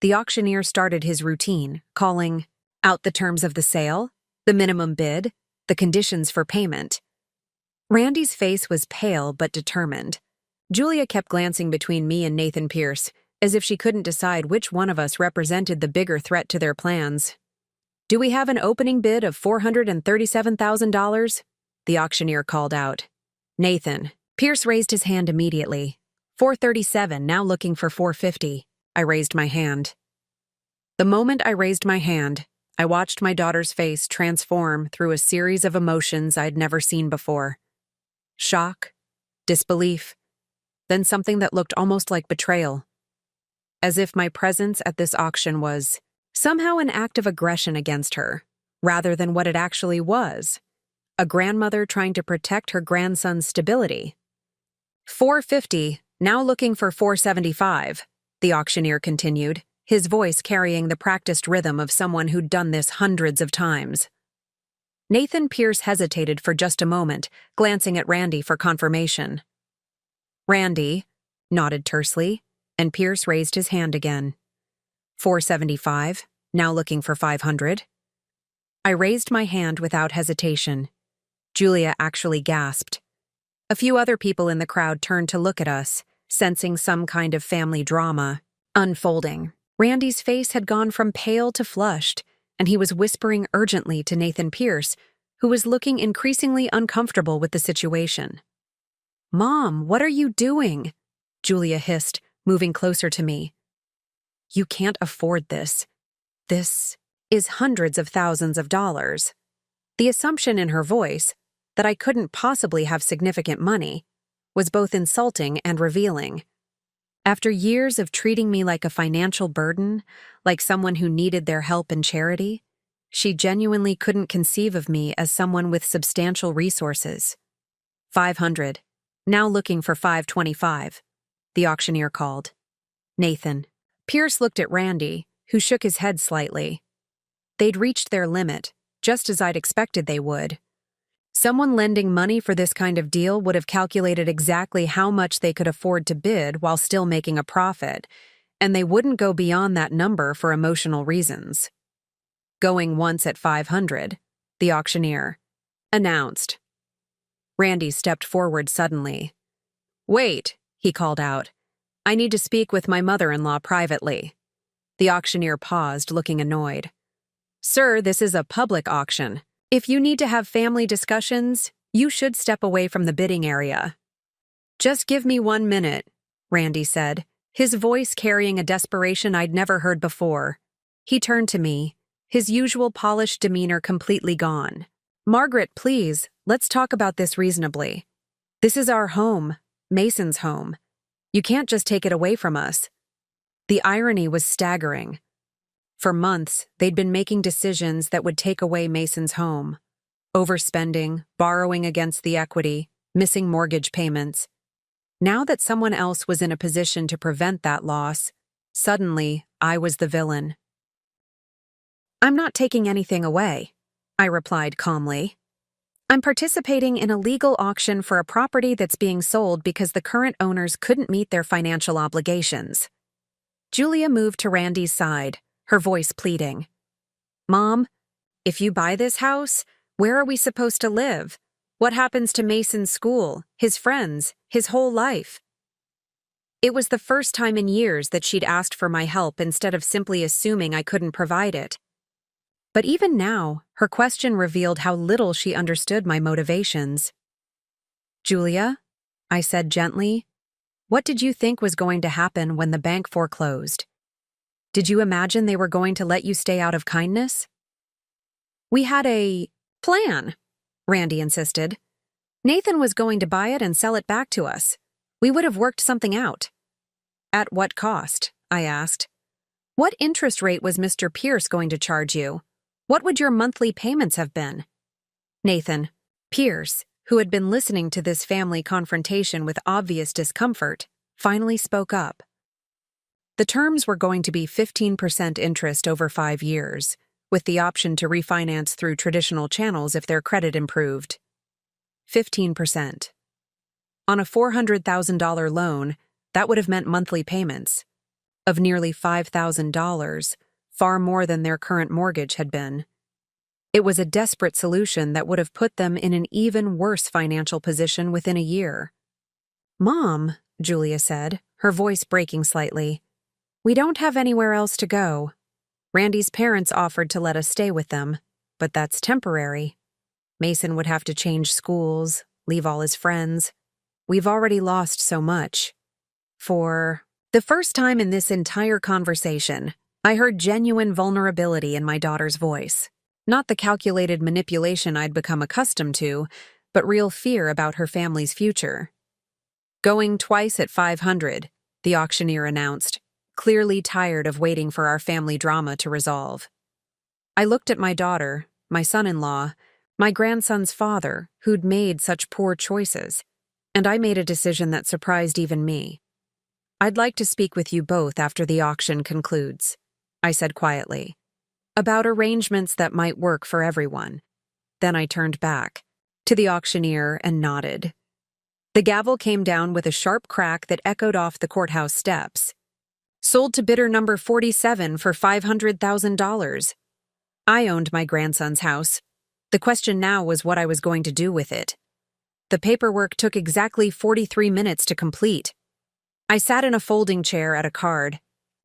[SPEAKER 1] The auctioneer started his routine, calling out the terms of the sale, the minimum bid, the conditions for payment. Randy's face was pale but determined. Julia kept glancing between me and Nathan Pierce, as if she couldn't decide which one of us represented the bigger threat to their plans. "Do we have an opening bid of $437,000? The auctioneer called out. "Nathan." Pierce raised his hand immediately. "437, now looking for 450. I raised my hand. The moment I raised my hand, I watched my daughter's face transform through a series of emotions I'd never seen before. Shock, disbelief, then something that looked almost like betrayal. As if my presence at this auction was somehow an act of aggression against her, rather than what it actually was, a grandmother trying to protect her grandson's stability. 450, now looking for 475, the auctioneer continued, his voice carrying the practiced rhythm of someone who'd done this hundreds of times. Nathan Pierce hesitated for just a moment, glancing at Randy for confirmation. Randy nodded tersely, and Pierce raised his hand again. 475, now looking for 500. I raised my hand without hesitation. Julia actually gasped. A few other people in the crowd turned to look at us, sensing some kind of family drama unfolding. Randy's face had gone from pale to flushed, and he was whispering urgently to Nathan Pierce, who was looking increasingly uncomfortable with the situation. "Mom, what are you doing?" Julia hissed, moving closer to me. "You can't afford this. This is hundreds of thousands of dollars." The assumption in her voice, that I couldn't possibly have significant money, was both insulting and revealing. After years of treating me like a financial burden, like someone who needed their help and charity, She genuinely couldn't conceive of me as someone with substantial resources. 500. Now looking for 525. The auctioneer called. Nathan. Pierce looked at Randy, who shook his head slightly. They'd reached their limit, just as I'd expected they would. Someone lending money for this kind of deal would have calculated exactly how much they could afford to bid while still making a profit, and they wouldn't go beyond that number for emotional reasons. Going once at 500, the auctioneer announced. Randy stepped forward suddenly. "Wait," he called out. "I need to speak with my mother-in-law privately." The auctioneer paused, looking annoyed. "Sir, this is a public auction. If you need to have family discussions, you should step away from the bidding area." "Just give me 1 minute," Randy said, his voice carrying a desperation I'd never heard before. He turned to me, his usual polished demeanor completely gone. "Margaret, please, let's talk about this reasonably. This is our home, Mason's home. You can't just take it away from us." The irony was staggering. For months, they'd been making decisions that would take away Mason's home. Overspending, borrowing against the equity, missing mortgage payments. Now that someone else was in a position to prevent that loss, suddenly, I was the villain. "I'm not taking anything away," I replied calmly. "I'm participating in a legal auction for a property that's being sold because the current owners couldn't meet their financial obligations." Julia moved to Randy's side, her voice pleading. "Mom, if you buy this house, where are we supposed to live? What happens to Mason's school, his friends, his whole life?" It was the first time in years that she'd asked for my help instead of simply assuming I couldn't provide it. But even now, her question revealed how little she understood my motivations. "Julia," I said gently, "what did you think was going to happen when the bank foreclosed? Did you imagine they were going to let you stay out of kindness?" "We had a plan," Randy insisted. "Nathan was going to buy it and sell it back to us. We would have worked something out." "At what cost?" I asked. "What interest rate was Mr. Pierce going to charge you? What would your monthly payments have been?" Nathan, Pierce, who had been listening to this family confrontation with obvious discomfort, finally spoke up. The terms were going to be 15% interest over 5 years, with the option to refinance through traditional channels if their credit improved. 15%. On a $400,000 loan, that would have meant monthly payments of nearly $5,000, far more than their current mortgage had been. It was a desperate solution that would have put them in an even worse financial position within a year. "Mom," Julia said, her voice breaking slightly, "we don't have anywhere else to go. Randy's parents offered to let us stay with them, but that's temporary. Mason would have to change schools, leave all his friends. We've already lost so much." For the first time in this entire conversation, I heard genuine vulnerability in my daughter's voice. Not the calculated manipulation I'd become accustomed to, but real fear about her family's future. "Going twice at 500, the auctioneer announced, clearly tired of waiting for our family drama to resolve. I looked at my daughter, my son-in-law, my grandson's father, who'd made such poor choices, and I made a decision that surprised even me. "I'd like to speak with you both after the auction concludes," I said quietly, "about arrangements that might work for everyone." Then I turned back to the auctioneer and nodded. The gavel came down with a sharp crack that echoed off the courthouse steps. "Sold to bidder number 47 for $500,000. I owned my grandson's house. The question now was what I was going to do with it. The paperwork took exactly 43 minutes to complete. I sat in a folding chair at a card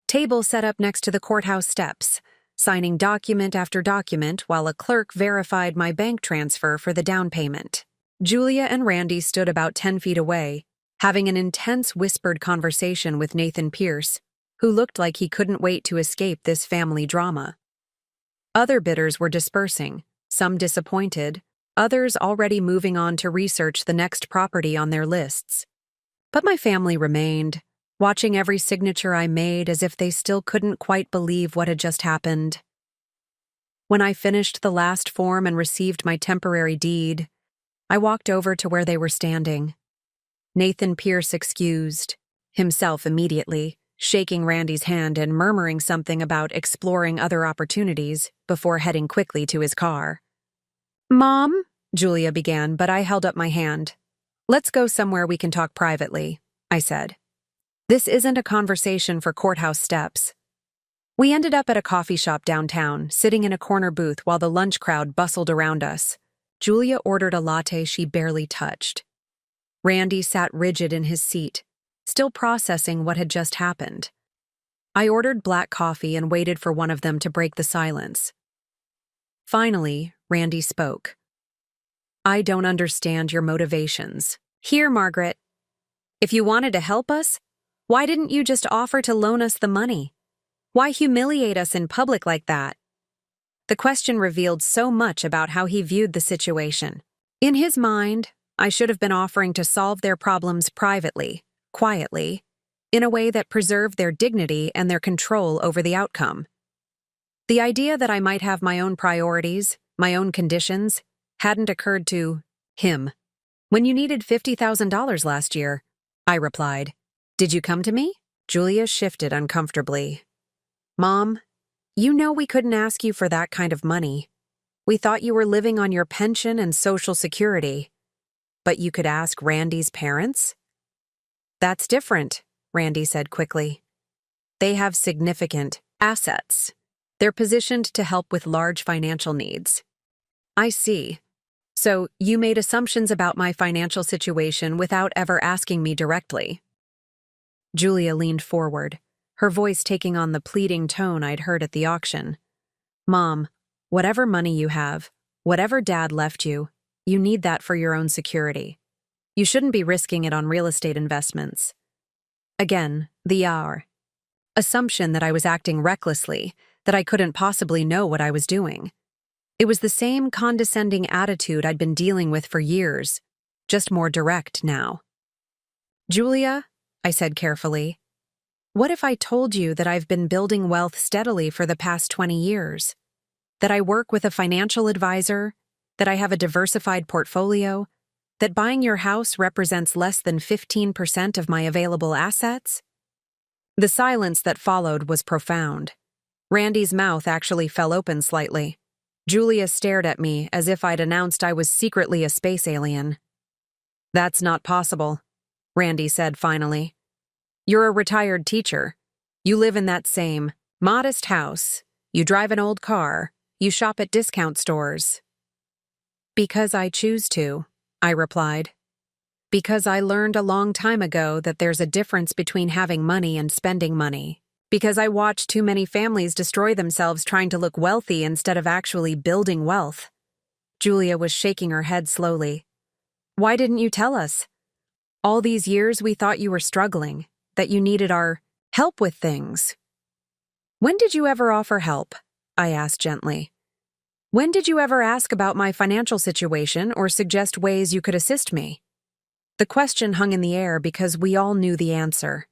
[SPEAKER 1] table set up next to the courthouse steps, signing document after document while a clerk verified my bank transfer for the down payment. Julia and Randy stood about 10 feet away, having an intense whispered conversation with Nathan Pierce, who looked like he couldn't wait to escape this family drama. Other bidders were dispersing, some disappointed, others already moving on to research the next property on their lists. But my family remained, watching every signature I made as if they still couldn't quite believe what had just happened. When I finished the last form and received my temporary deed, I walked over to where they were standing. Nathan Pierce excused himself immediately, shaking Randy's hand and murmuring something about exploring other opportunities before heading quickly to his car. "Mom," Julia began, but I held up my hand. "Let's go somewhere we can talk privately," I said. "This isn't a conversation for courthouse steps." We ended up at a coffee shop downtown, sitting in a corner booth while the lunch crowd bustled around us. Julia ordered a latte she barely touched. Randy sat rigid in his seat, still processing what had just happened. I ordered black coffee and waited for one of them to break the silence. Finally, Randy spoke. "I don't understand your motivations." "Here, Margaret. If you wanted to help us, why didn't you just offer to loan us the money? Why humiliate us in public like that?" The question revealed so much about how he viewed the situation. In his mind, I should have been offering to solve their problems privately, quietly, in a way that preserved their dignity and their control over the outcome. The idea that I might have my own priorities, my own conditions, hadn't occurred to him. "When you needed $50,000 last year," I replied. "Did you come to me?" Julia shifted uncomfortably. "Mom, you know we couldn't ask you for that kind of money. We thought you were living on your pension and Social Security. But you could ask Randy's parents?" "That's different," Randy said quickly. "They have significant assets. They're positioned to help with large financial needs." "I see. So you made assumptions about my financial situation without ever asking me directly." Julia leaned forward, her voice taking on the pleading tone I'd heard at the auction. "Mom, whatever money you have, whatever Dad left you, you need that for your own security. You shouldn't be risking it on real estate investments." Again, the assumption that I was acting recklessly, that I couldn't possibly know what I was doing. It was the same condescending attitude I'd been dealing with for years, just more direct now. "Julia," I said carefully, "what if I told you that I've been building wealth steadily for the past 20 years? That I work with a financial advisor, that I have a diversified portfolio, that buying your house represents less than 15% of my available assets?" The silence that followed was profound. Randy's mouth actually fell open slightly. Julia stared at me as if I'd announced I was secretly a space alien. "That's not possible," Randy said finally. "You're a retired teacher. You live in that same, modest house. You drive an old car. You shop at discount stores." "Because I choose to," I replied. "Because I learned a long time ago that there's a difference between having money and spending money. Because I watched too many families destroy themselves trying to look wealthy instead of actually building wealth." Julia was shaking her head slowly. "Why didn't you tell us? All these years we thought you were struggling, that you needed our help with things." "When did you ever offer help?" I asked gently. "When did you ever ask about my financial situation or suggest ways you could assist me?" The question hung in the air because we all knew the answer.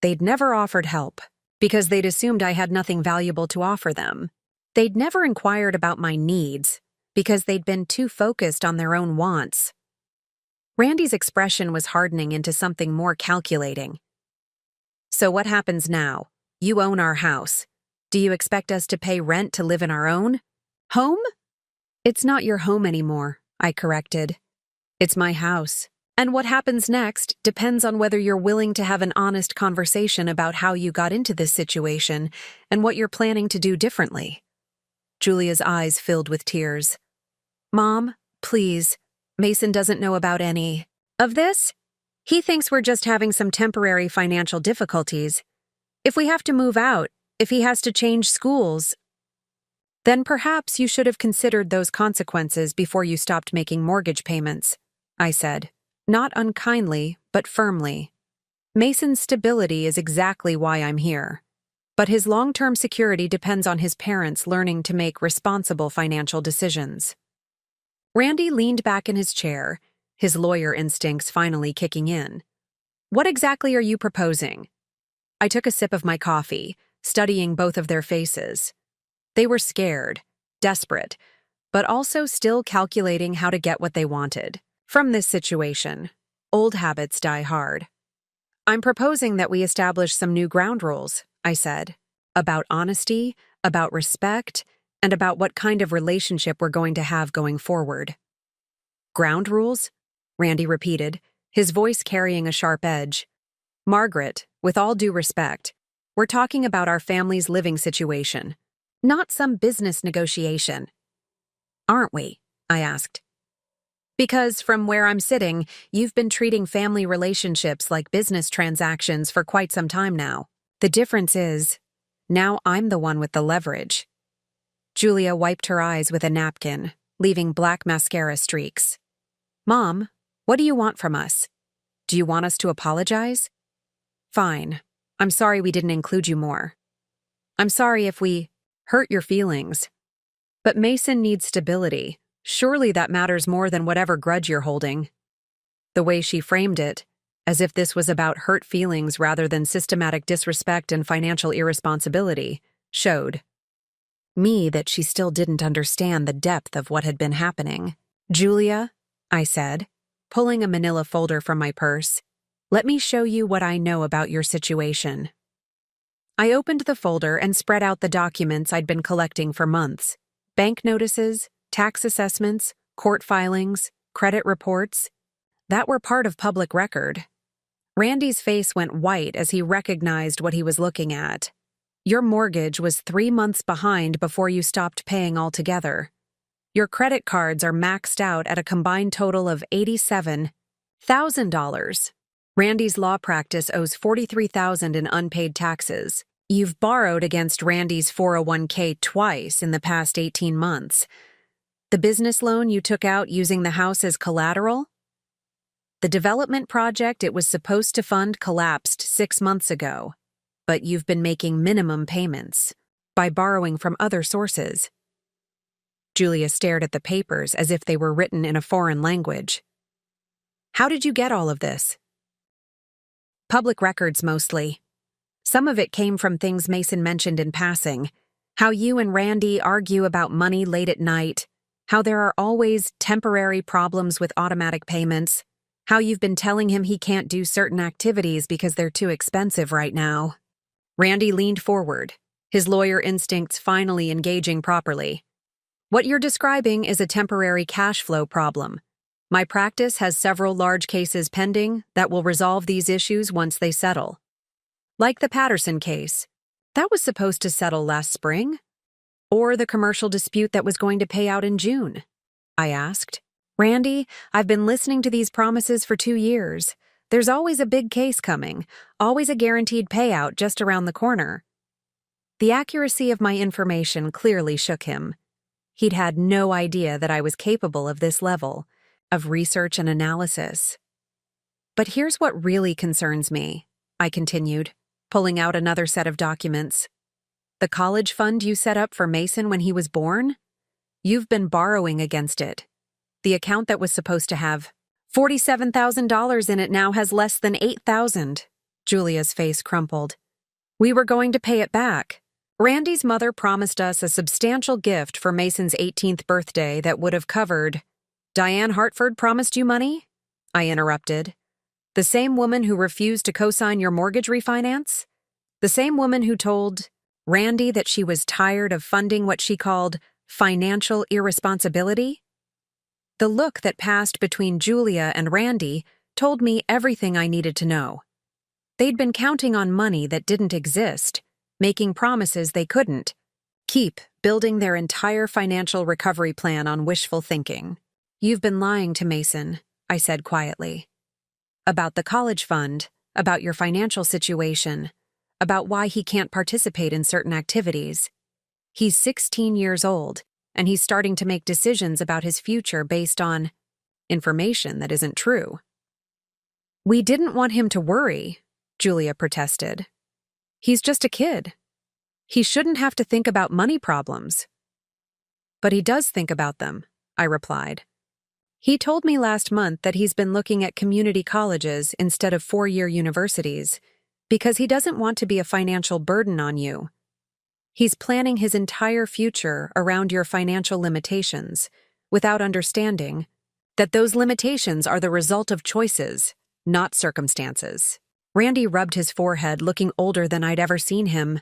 [SPEAKER 1] They'd never offered help, because they'd assumed I had nothing valuable to offer them. They'd never inquired about my needs, because they'd been too focused on their own wants. Randy's expression was hardening into something more calculating. "So what happens now? You own our house. Do you expect us to pay rent to live in our own home?" "It's not your home anymore," I corrected. "It's my house. And what happens next depends on whether you're willing to have an honest conversation about how you got into this situation and what you're planning to do differently." Julia's eyes filled with tears. "Mom, please. Mason doesn't know about any of this. He thinks we're just having some temporary financial difficulties. If we have to move out, if he has to change schools, then perhaps you should have considered those consequences before you stopped making mortgage payments," I said. Not unkindly, but firmly. "Mason's stability is exactly why I'm here. But his long-term security depends on his parents learning to make responsible financial decisions." Randy leaned back in his chair, his lawyer instincts finally kicking in. "What exactly are you proposing?" I took a sip of my coffee, studying both of their faces. They were scared, desperate, but also still calculating how to get what they wanted. From this situation, old habits die hard. I'm proposing that we establish some new ground rules, I said, about honesty, about respect, and about what kind of relationship we're going to have going forward. Ground rules? Randy repeated, his voice carrying a sharp edge. Margaret, with all due respect, we're talking about our family's living situation, not some business negotiation. Aren't we? I asked. Because from where I'm sitting, you've been treating family relationships like business transactions for quite some time now. The difference is, now I'm the one with the leverage. Julia wiped her eyes with a napkin, leaving black mascara streaks. Mom, what do you want from us? Do you want us to apologize? Fine. I'm sorry we didn't include you more. I'm sorry if we hurt your feelings. But Mason needs stability. Surely that matters more than whatever grudge you're holding. The way she framed it, as if this was about hurt feelings rather than systematic disrespect and financial irresponsibility, showed me that she still didn't understand the depth of what had been happening. Julia, I said, pulling a manila folder from my purse, let me show you what I know about your situation. I opened the folder and spread out the documents I'd been collecting for months. Bank notices, tax assessments, court filings, credit reports, that were part of public record. Randy's face went white as he recognized what he was looking at. Your mortgage was 3 months behind before you stopped paying altogether. Your credit cards are maxed out at a combined total of $87,000. Randy's law practice owes $43,000 in unpaid taxes. You've borrowed against Randy's 401k twice in the past 18 months. The business loan you took out using the house as collateral? The development project it was supposed to fund collapsed 6 months ago, but you've been making minimum payments by borrowing from other sources. Julia stared at the papers as if they were written in a foreign language. How did you get all of this? Public records mostly. Some of it came from things Mason mentioned in passing, how you and Randy argue about money late at night, how there are always temporary problems with automatic payments, how you've been telling him he can't do certain activities because they're too expensive right now. Randy leaned forward, his lawyer instincts finally engaging properly. What you're describing is a temporary cash flow problem. My practice has several large cases pending that will resolve these issues once they settle. Like the Patterson case, that was supposed to settle last spring? Or the commercial dispute that was going to pay out in June? I asked. Randy, I've been listening to these promises for 2 years. There's always a big case coming, always a guaranteed payout just around the corner. The accuracy of my information clearly shook him. He'd had no idea that I was capable of this level of research and analysis. But here's what really concerns me, I continued, pulling out another set of documents. The college fund you set up for Mason when he was born? You've been borrowing against it. The account that was supposed to have $47,000 in it now has less than $8,000. Julia's face crumpled. We were going to pay it back. Randy's mother promised us a substantial gift for Mason's 18th birthday that would have covered. Diane Hartford promised you money? I interrupted. The same woman who refused to co-sign your mortgage refinance? The same woman who told Randy that she was tired of funding what she called financial irresponsibility? The look that passed between Julia and Randy told me everything I needed to know. They'd been counting on money that didn't exist, making promises they couldn't keep, building their entire financial recovery plan on wishful thinking. You've been lying to Mason, I said quietly. About the college fund, about your financial situation, about why he can't participate in certain activities. He's 16 years old, and he's starting to make decisions about his future based on information that isn't true. We didn't want him to worry, Julia protested. He's just a kid. He shouldn't have to think about money problems. But he does think about them, I replied. He told me last month that he's been looking at community colleges instead of 4-year universities because he doesn't want to be a financial burden on you. He's planning his entire future around your financial limitations, without understanding that those limitations are the result of choices, not circumstances. Randy rubbed his forehead, looking older than I'd ever seen him.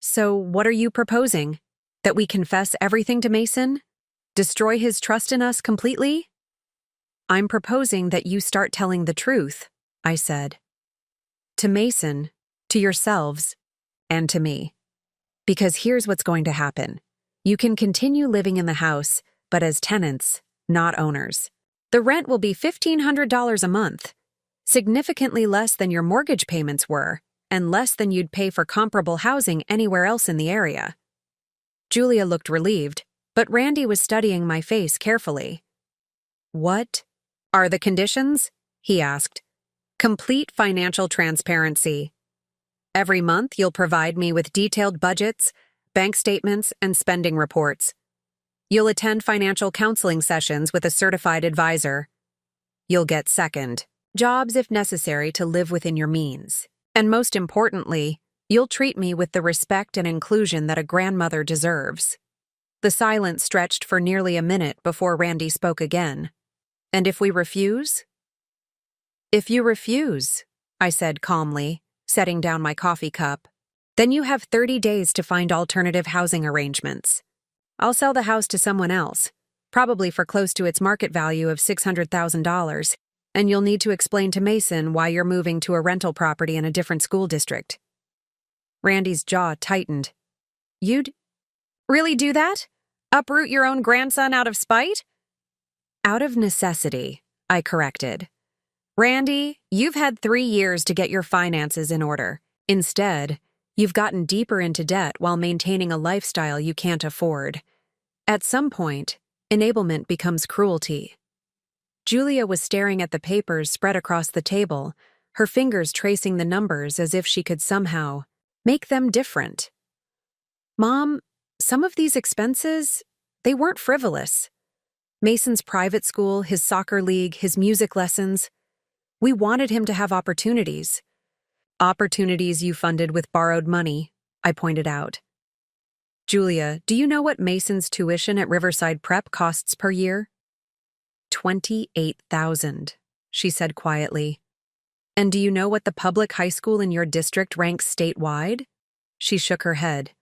[SPEAKER 1] So, what are you proposing? That we confess everything to Mason? Destroy his trust in us completely? I'm proposing that you start telling the truth, I said. To Mason, to yourselves, and to me. Because here's what's going to happen. You can continue living in the house, but as tenants, not owners. The rent will be $1,500 a month, significantly less than your mortgage payments were, and less than you'd pay for comparable housing anywhere else in the area. Julia looked relieved, but Randy was studying my face carefully. What are the conditions? He asked. Complete financial transparency. Every month you'll provide me with detailed budgets, bank statements, and spending reports. You'll attend financial counseling sessions with a certified advisor. You'll get second jobs if necessary to live within your means. And most importantly, you'll treat me with the respect and inclusion that a grandmother deserves. The silence stretched for nearly a minute before Randy spoke again. And if we refuse? If you refuse, I said calmly, setting down my coffee cup, then you have 30 days to find alternative housing arrangements. I'll sell the house to someone else, probably for close to its market value of $600,000, and you'll need to explain to Mason why you're moving to a rental property in a different school district. Randy's jaw tightened. You'd really do that? Uproot your own grandson out of spite? Out of necessity, I corrected. Randy, you've had 3 years to get your finances in order. Instead, you've gotten deeper into debt while maintaining a lifestyle you can't afford. At some point, enablement becomes cruelty. Julia was staring at the papers spread across the table, her fingers tracing the numbers as if she could somehow make them different. Mom, some of these expenses, they weren't frivolous. Mason's private school, his soccer league, his music lessons. We wanted him to have opportunities. Opportunities you funded with borrowed money, I pointed out. Julia, do you know what Mason's tuition at Riverside Prep costs per year? $28,000, she said quietly. And do you know what the public high school in your district ranks statewide? She shook her head.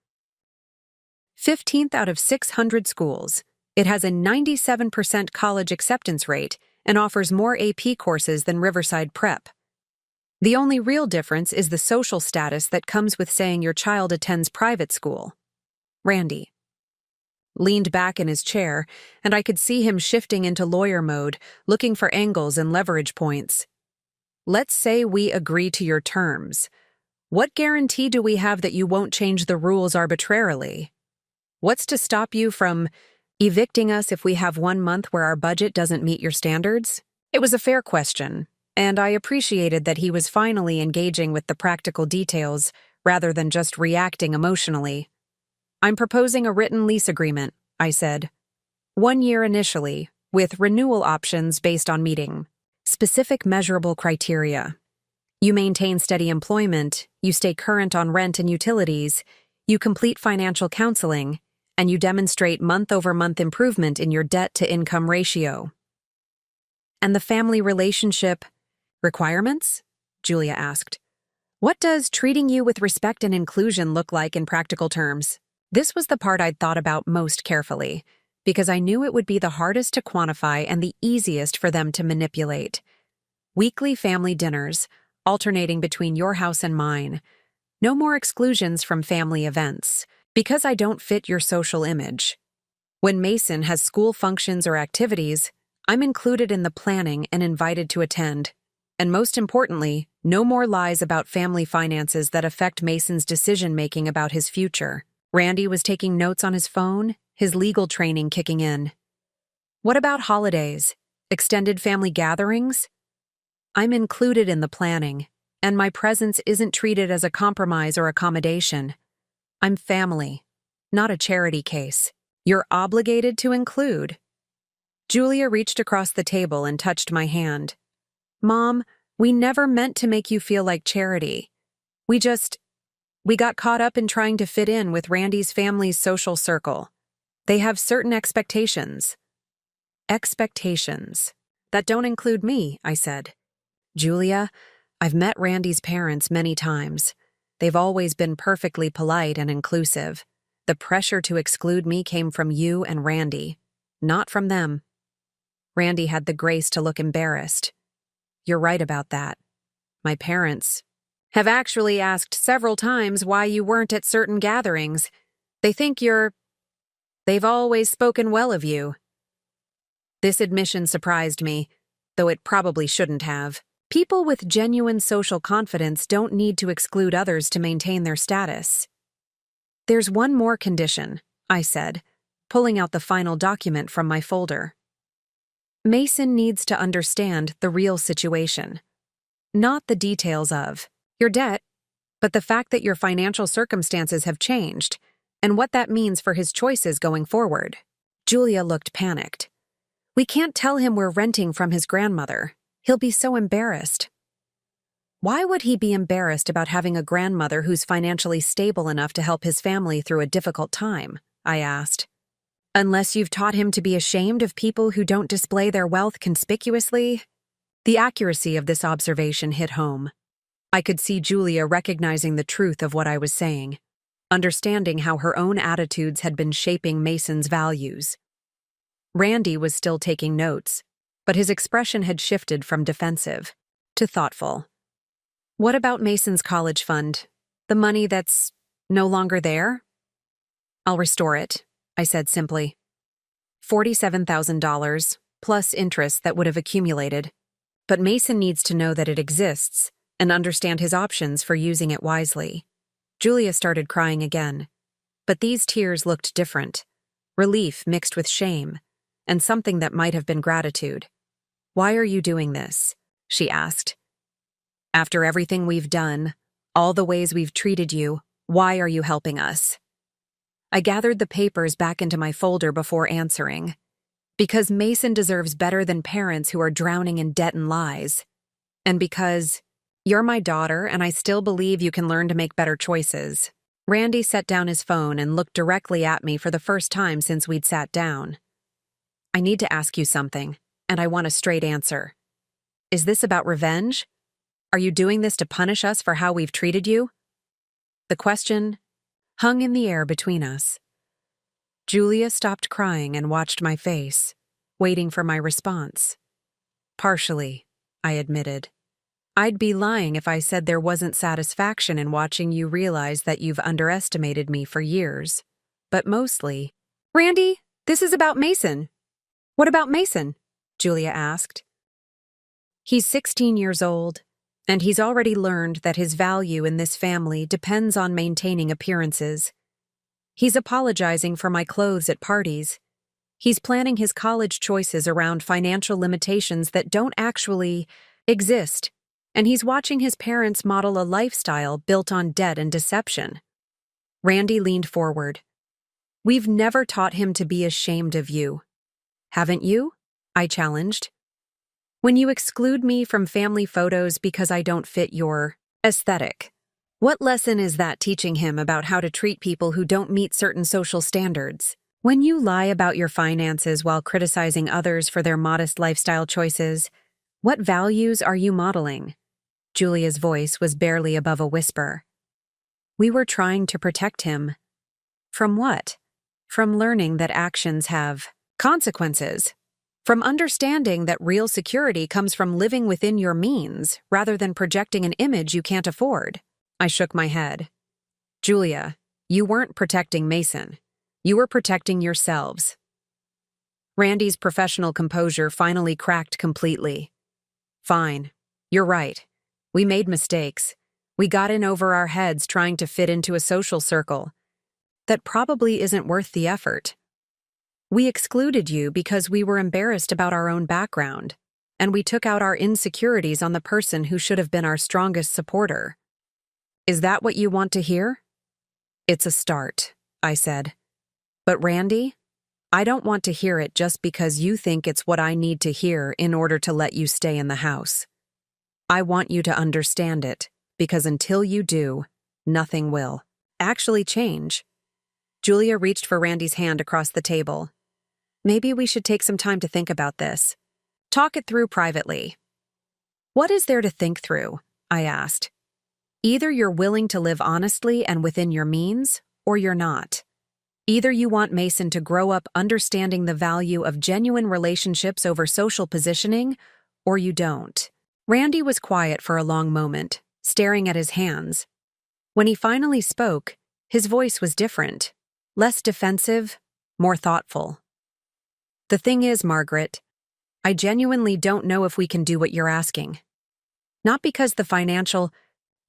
[SPEAKER 1] 15th out of 600 schools. It has a 97% college acceptance rate and offers more AP courses than Riverside Prep. The only real difference is the social status that comes with saying your child attends private school. Randy leaned back in his chair, and I could see him shifting into lawyer mode, looking for angles and leverage points. Let's say we agree to your terms. What guarantee do we have that you won't change the rules arbitrarily? What's to stop you from evicting us if we have 1 month where our budget doesn't meet your standards? It was a fair question, and I appreciated that he was finally engaging with the practical details rather than just reacting emotionally. I'm proposing a written lease agreement, I said. 1 year initially, with renewal options based on meeting specific measurable criteria. You maintain steady employment, you stay current on rent and utilities, you complete financial counseling, and you demonstrate month-over-month improvement in your debt-to-income ratio. And the family relationship requirements? Julia asked. What does treating you with respect and inclusion look like in practical terms? This was the part I'd thought about most carefully, because I knew it would be the hardest to quantify and the easiest for them to manipulate. Weekly family dinners, alternating between your house and mine. No more exclusions from family events, because I don't fit your social image. When Mason has school functions or activities, I'm included in the planning and invited to attend. And most importantly, no more lies about family finances that affect Mason's decision-making about his future. Randy was taking notes on his phone, his legal training kicking in. What about holidays? Extended family gatherings? I'm included in the planning, and my presence isn't treated as a compromise or accommodation. I'm family, not a charity case. You're obligated to include. Julia reached across the table and touched my hand. Mom, we never meant to make you feel like charity. We We got caught up in trying to fit in with Randy's family's social circle. They have certain expectations. Expectations. That don't include me, I said. Julia, I've met Randy's parents many times. They've always been perfectly polite and inclusive. The pressure to exclude me came from you and Randy, not from them. Randy had the grace to look embarrassed. You're right about that. My parents have actually asked several times why you weren't at certain gatherings. They think they've always spoken well of you. This admission surprised me, though it probably shouldn't have. People with genuine social confidence don't need to exclude others to maintain their status. There's one more condition, I said, pulling out the final document from my folder. Mason needs to understand the real situation. Not the details of your debt, but the fact that your financial circumstances have changed, and what that means for his choices going forward. Julia looked panicked. We can't tell him we're renting from his grandmother. He'll be so embarrassed. Why would he be embarrassed about having a grandmother who's financially stable enough to help his family through a difficult time? I asked. Unless you've taught him to be ashamed of people who don't display their wealth conspicuously? The accuracy of this observation hit home. I could see Julia recognizing the truth of what I was saying, understanding how her own attitudes had been shaping Mason's values. Randy was still taking notes, but his expression had shifted from defensive to thoughtful. What about Mason's college fund? The money that's no longer there? I'll restore it, I said simply. $47,000, plus interest that would have accumulated. But Mason needs to know that it exists and understand his options for using it wisely. Julia started crying again, but these tears looked different. Relief mixed with shame, and something that might have been gratitude. Why are you doing this? She asked. After everything we've done, all the ways we've treated you, why are you helping us? I gathered the papers back into my folder before answering. Because Mason deserves better than parents who are drowning in debt and lies. And because you're my daughter and I still believe you can learn to make better choices. Randy set down his phone and looked directly at me for the first time since we'd sat down. I need to ask you something, and I want a straight answer. Is this about revenge? Are you doing this to punish us for how we've treated you? The question hung in the air between us. Julia stopped crying and watched my face, waiting for my response. Partially, I admitted. I'd be lying if I said there wasn't satisfaction in watching you realize that you've underestimated me for years. But mostly, Randy, this is about Mason. What about Mason? Julia asked. He's 16 years old, and he's already learned that his value in this family depends on maintaining appearances. He's apologizing for my clothes at parties. He's planning his college choices around financial limitations that don't actually exist. And he's watching his parents model a lifestyle built on debt and deception. Randy leaned forward. We've never taught him to be ashamed of you. Haven't you? I challenged. When you exclude me from family photos because I don't fit your aesthetic, what lesson is that teaching him about how to treat people who don't meet certain social standards? When you lie about your finances while criticizing others for their modest lifestyle choices, what values are you modeling? Julia's voice was barely above a whisper. We were trying to protect him. From what? From learning that actions have consequences. From understanding that real security comes from living within your means rather than projecting an image you can't afford. I shook my head. Julia, you weren't protecting Mason. You were protecting yourselves. Randy's professional composure finally cracked completely. Fine. You're right. We made mistakes. We got in over our heads trying to fit into a social circle that probably isn't worth the effort. We excluded you because we were embarrassed about our own background, and we took out our insecurities on the person who should have been our strongest supporter. Is that what you want to hear? It's a start, I said. But Randy, I don't want to hear it just because you think it's what I need to hear in order to let you stay in the house. I want you to understand it, because until you do, nothing will actually change. Julia reached for Randy's hand across the table. Maybe we should take some time to think about this. Talk it through privately. What is there to think through? I asked. Either you're willing to live honestly and within your means, or you're not. Either you want Mason to grow up understanding the value of genuine relationships over social positioning, or you don't. Randy was quiet for a long moment, staring at his hands. When he finally spoke, his voice was different, less defensive, more thoughtful. The thing is, Margaret, I genuinely don't know if we can do what you're asking. Not because the financial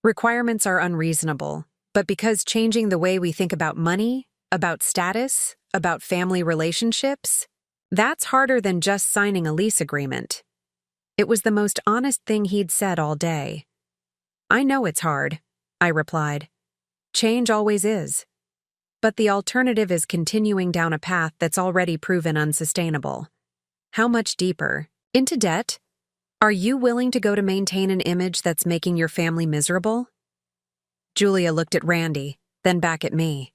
[SPEAKER 1] requirements are unreasonable, but because changing the way we think about money, about status, about family relationships, that's harder than just signing a lease agreement. It was the most honest thing he'd said all day. I know it's hard, I replied. Change always is. But the alternative is continuing down a path that's already proven unsustainable. How much deeper? Into debt? Are you willing to go to maintain an image that's making your family miserable? Julia looked at Randy, then back at me.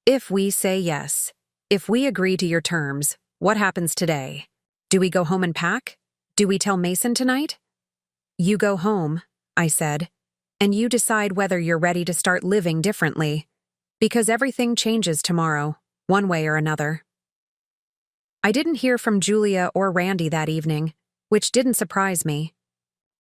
[SPEAKER 1] If we say yes, if we agree to your terms, what happens today? Do we go home and pack? Do we tell Mason tonight? You go home, I said, and you decide whether you're ready to start living differently. Because everything changes tomorrow, one way or another. I didn't hear from Julia or Randy that evening, which didn't surprise me.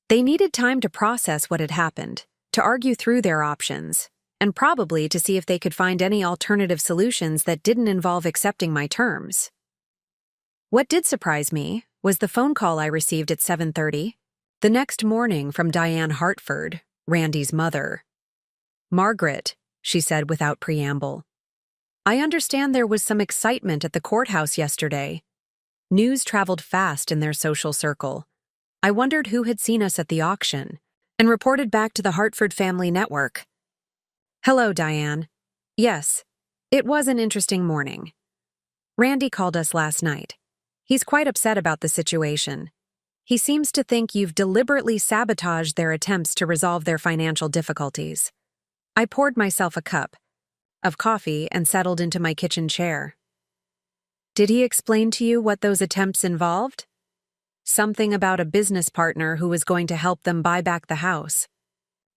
[SPEAKER 1] They needed time to process what had happened, to argue through their options, and probably to see if they could find any alternative solutions that didn't involve accepting my terms. What did surprise me was the phone call I received at 7:30, the next morning from Diane Hartford, Randy's mother. Margaret, she said without preamble. I understand there was some excitement at the courthouse yesterday. News traveled fast in their social circle. I wondered who had seen us at the auction, and reported back to the Hartford family network. Hello, Diane. Yes, it was an interesting morning. Randy called us last night. He's quite upset about the situation. He seems to think you've deliberately sabotaged their attempts to resolve their financial difficulties. I poured myself a cup of coffee and settled into my kitchen chair. Did he explain to you what those attempts involved? Something about a business partner who was going to help them buy back the house.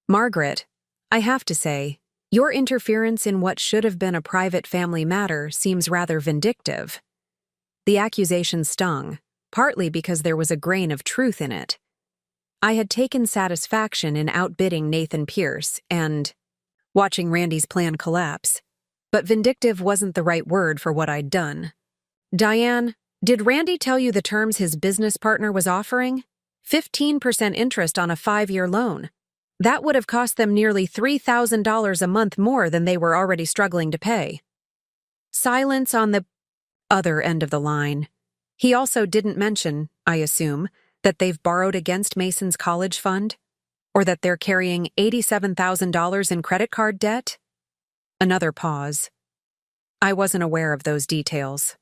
[SPEAKER 1] Margaret, I have to say, your interference in what should have been a private family matter seems rather vindictive. The accusation stung, partly because there was a grain of truth in it. I had taken satisfaction in outbidding Nathan Pierce and watching Randy's plan collapse, but vindictive wasn't the right word for what I'd done. Diane, did Randy tell you the terms his business partner was offering? 15% interest on a 5-year loan. That would have cost them nearly $3,000 a month more than they were already struggling to pay. Silence on the other end of the line. He also didn't mention, I assume, that they've borrowed against Mason's college fund? Or that they're carrying $87,000 in credit card debt? Another pause. I wasn't aware of those details.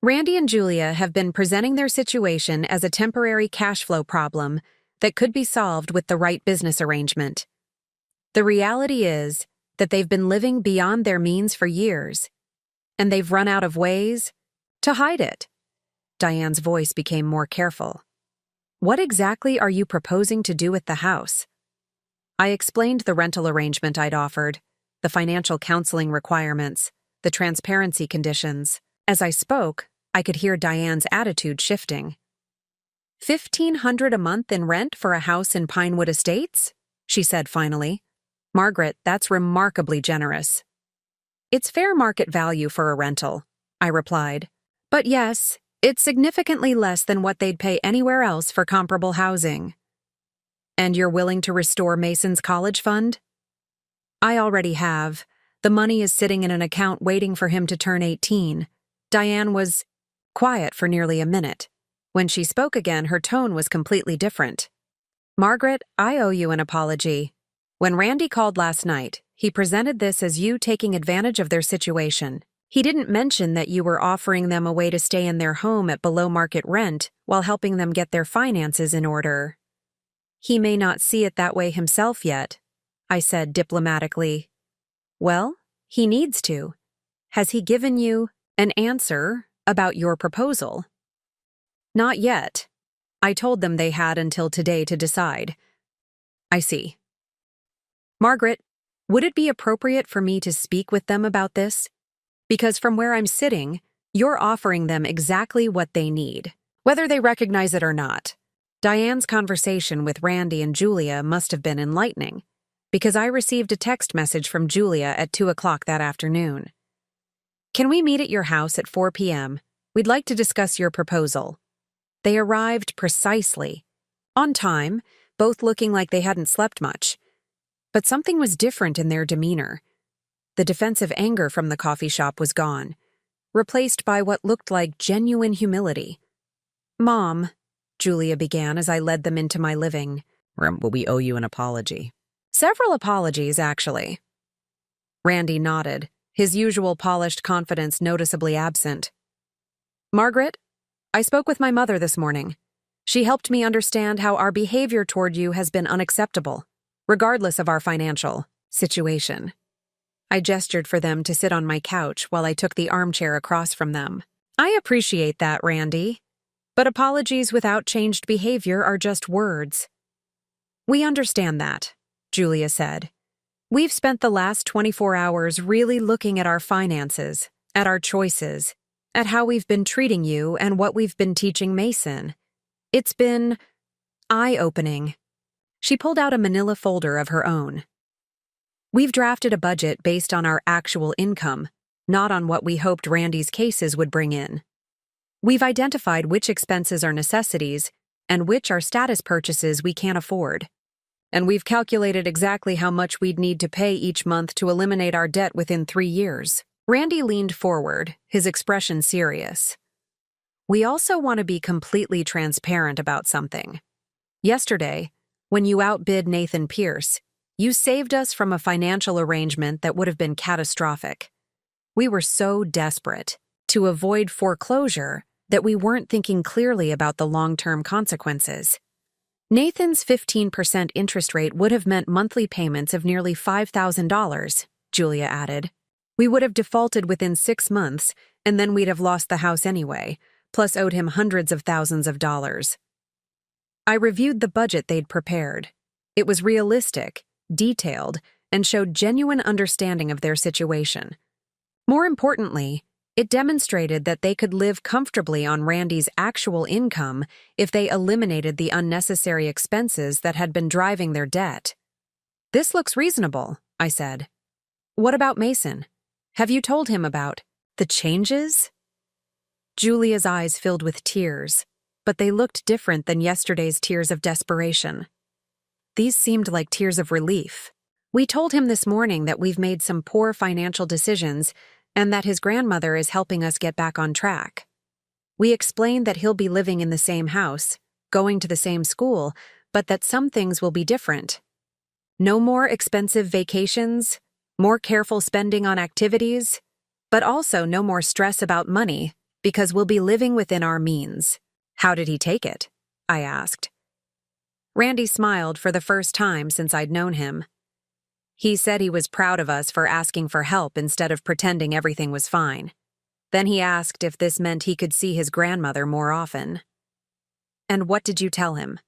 [SPEAKER 1] Randy and Julia have been presenting their situation as a temporary cash flow problem that could be solved with the right business arrangement. The reality is that they've been living beyond their means for years, and they've run out of ways to hide it. Diane's voice became more careful. What exactly are you proposing to do with the house? I explained the rental arrangement I'd offered, the financial counseling requirements, the transparency conditions. As I spoke, I could hear Diane's attitude shifting. $1,500 a month in rent for a house in Pinewood Estates? She said finally. Margaret, that's remarkably generous. It's fair market value for a rental, I replied. But yes, it's significantly less than what they'd pay anywhere else for comparable housing. And you're willing to restore Mason's college fund? I already have. The money is sitting in an account waiting for him to turn 18. Diane was quiet for nearly a minute. When she spoke again, her tone was completely different. Margaret, I owe you an apology. When Randy called last night, he presented this as you taking advantage of their situation. He didn't mention that you were offering them a way to stay in their home at below-market rent while helping them get their finances in order. He may not see it that way himself yet. I said diplomatically. Well, he needs to. Has he given you an answer about your proposal? Not yet. I told them they had until today to decide. I see. Margaret, would it be appropriate for me to speak with them about this? Because from where I'm sitting, you're offering them exactly what they need, whether they recognize it or not. Diane's conversation with Randy and Julia must have been enlightening, because I received a text message from Julia at 2 o'clock that afternoon. Can we meet at your house at 4 p.m.? We'd like to discuss your proposal. They arrived precisely, on time, both looking like they hadn't slept much. But something was different in their demeanor. The defensive anger from the coffee shop was gone, replaced by what looked like genuine humility. Mom, Julia began as I led them into my living room. We owe you an apology. Several apologies, actually. Randy nodded, his usual polished confidence noticeably absent. Margaret, I spoke with my mother this morning. She helped me understand how our behavior toward you has been unacceptable, regardless of our financial situation. I gestured for them to sit on my couch while I took the armchair across from them. I appreciate that, Randy. But apologies without changed behavior are just words. We understand that, Julia said. We've spent the last 24 hours really looking at our finances, at our choices, at how we've been treating you and what we've been teaching Mason. It's been eye-opening. She pulled out a manila folder of her own. We've drafted a budget based on our actual income, not on what we hoped Randy's cases would bring in. We've identified which expenses are necessities and which are status purchases we can't afford. And we've calculated exactly how much we'd need to pay each month to eliminate our debt within 3 years. Randy leaned forward, his expression serious. We also want to be completely transparent about something. Yesterday, when you outbid Nathan Pierce, you saved us from a financial arrangement that would have been catastrophic. We were so desperate to avoid foreclosure that we weren't thinking clearly about the long-term consequences. Nathan's 15% interest rate would have meant monthly payments of nearly $5,000, Julia added. We would have defaulted within 6 months, and then we'd have lost the house anyway, plus owed him hundreds of thousands of dollars. I reviewed the budget they'd prepared. It was realistic, detailed, and showed genuine understanding of their situation. More importantly, it demonstrated that they could live comfortably on Randy's actual income if they eliminated the unnecessary expenses that had been driving their debt. This looks reasonable, I said. What about Mason? Have you told him about the changes? Julia's eyes filled with tears, but they looked different than yesterday's tears of desperation. These seemed like tears of relief. We told him this morning that we've made some poor financial decisions and that his grandmother is helping us get back on track. We explained that he'll be living in the same house, going to the same school, but that some things will be different. No more expensive vacations, more careful spending on activities, but also no more stress about money because we'll be living within our means. How did he take it? I asked. Randy smiled for the first time since I'd known him. He said he was proud of us for asking for help instead of pretending everything was fine. Then he asked if this meant he could see his grandmother more often. And what did you tell him?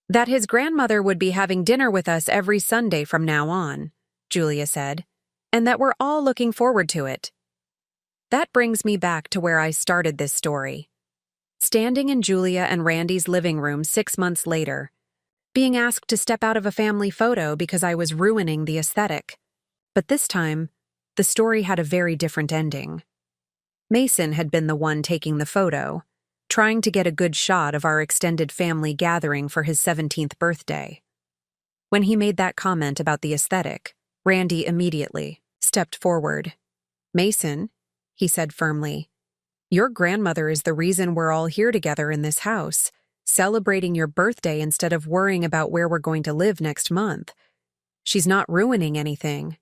[SPEAKER 1] That his grandmother would be having dinner with us every Sunday from now on, Julia said, and that we're all looking forward to it. That brings me back to where I started this story. Standing in Julia and Randy's living room 6 months later, being asked to step out of a family photo because I was ruining the aesthetic. But this time, the story had a very different ending. Mason had been the one taking the photo, trying to get a good shot of our extended family gathering for his 17th birthday. When he made that comment about the aesthetic, Randy immediately stepped forward. Mason, he said firmly, your grandmother is the reason we're all here together in this house, celebrating your birthday instead of worrying about where we're going to live next month. She's not ruining anything.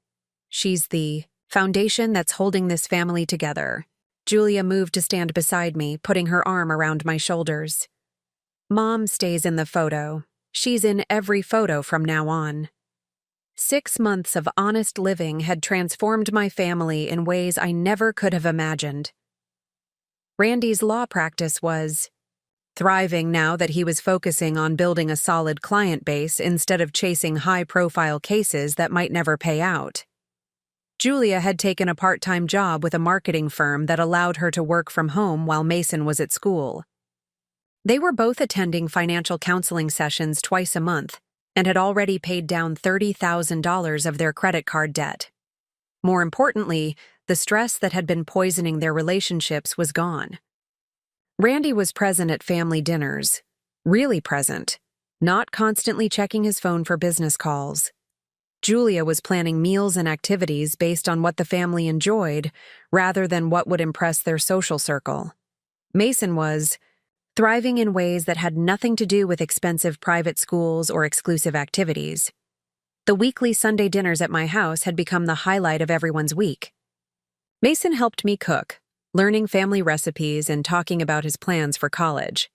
[SPEAKER 1] She's the foundation that's holding this family together. Julia moved to stand beside me, putting her arm around my shoulders. Mom stays in the photo. She's in every photo from now on. 6 months of honest living had transformed my family in ways I never could have imagined. Randy's law practice was thriving now that he was focusing on building a solid client base instead of chasing high-profile cases that might never pay out. Julia had taken a part-time job with a marketing firm that allowed her to work from home while Mason was at school. They were both attending financial counseling sessions twice a month and had already paid down $30,000 of their credit card debt. More importantly, the stress that had been poisoning their relationships was gone. Randy was present at family dinners, really present, not constantly checking his phone for business calls. Julia was planning meals and activities based on what the family enjoyed rather than what would impress their social circle. Mason was thriving in ways that had nothing to do with expensive private schools or exclusive activities. The weekly Sunday dinners at my house had become the highlight of everyone's week. Mason helped me cook, learning family recipes and talking about his plans for college.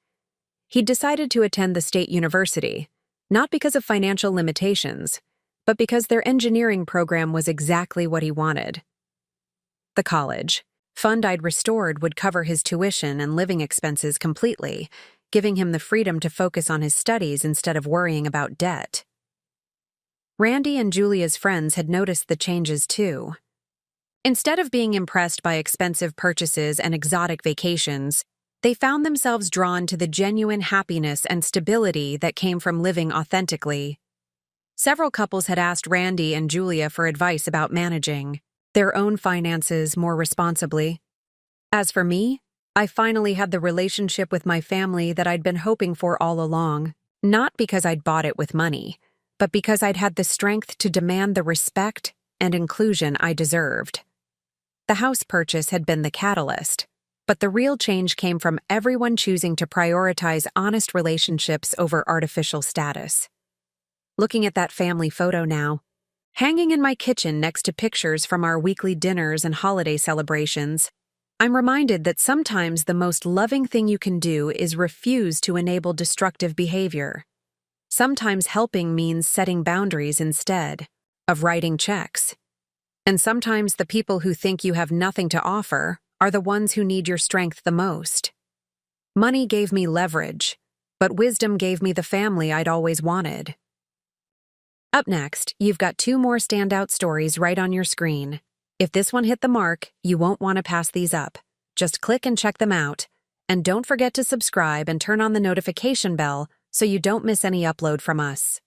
[SPEAKER 1] He'd decided to attend the state university, not because of financial limitations, but because their engineering program was exactly what he wanted. The college fund I'd restored would cover his tuition and living expenses completely, giving him the freedom to focus on his studies instead of worrying about debt. Randy and Julia's friends had noticed the changes too. Instead of being impressed by expensive purchases and exotic vacations, they found themselves drawn to the genuine happiness and stability that came from living authentically. Several couples had asked Randy and Julia for advice about managing their own finances more responsibly. As for me, I finally had the relationship with my family that I'd been hoping for all along, not because I'd bought it with money, but because I'd had the strength to demand the respect and inclusion I deserved. The house purchase had been the catalyst, but the real change came from everyone choosing to prioritize honest relationships over artificial status. Looking at that family photo now, hanging in my kitchen next to pictures from our weekly dinners and holiday celebrations, I'm reminded that sometimes the most loving thing you can do is refuse to enable destructive behavior. Sometimes helping means setting boundaries instead of writing checks. And sometimes the people who think you have nothing to offer are the ones who need your strength the most. Money gave me leverage, but wisdom gave me the family I'd always wanted. Up next, you've got 2 more standout stories right on your screen. If this one hit the mark, you won't want to pass these up. Just click and check them out. And don't forget to subscribe and turn on the notification bell so you don't miss any upload from us.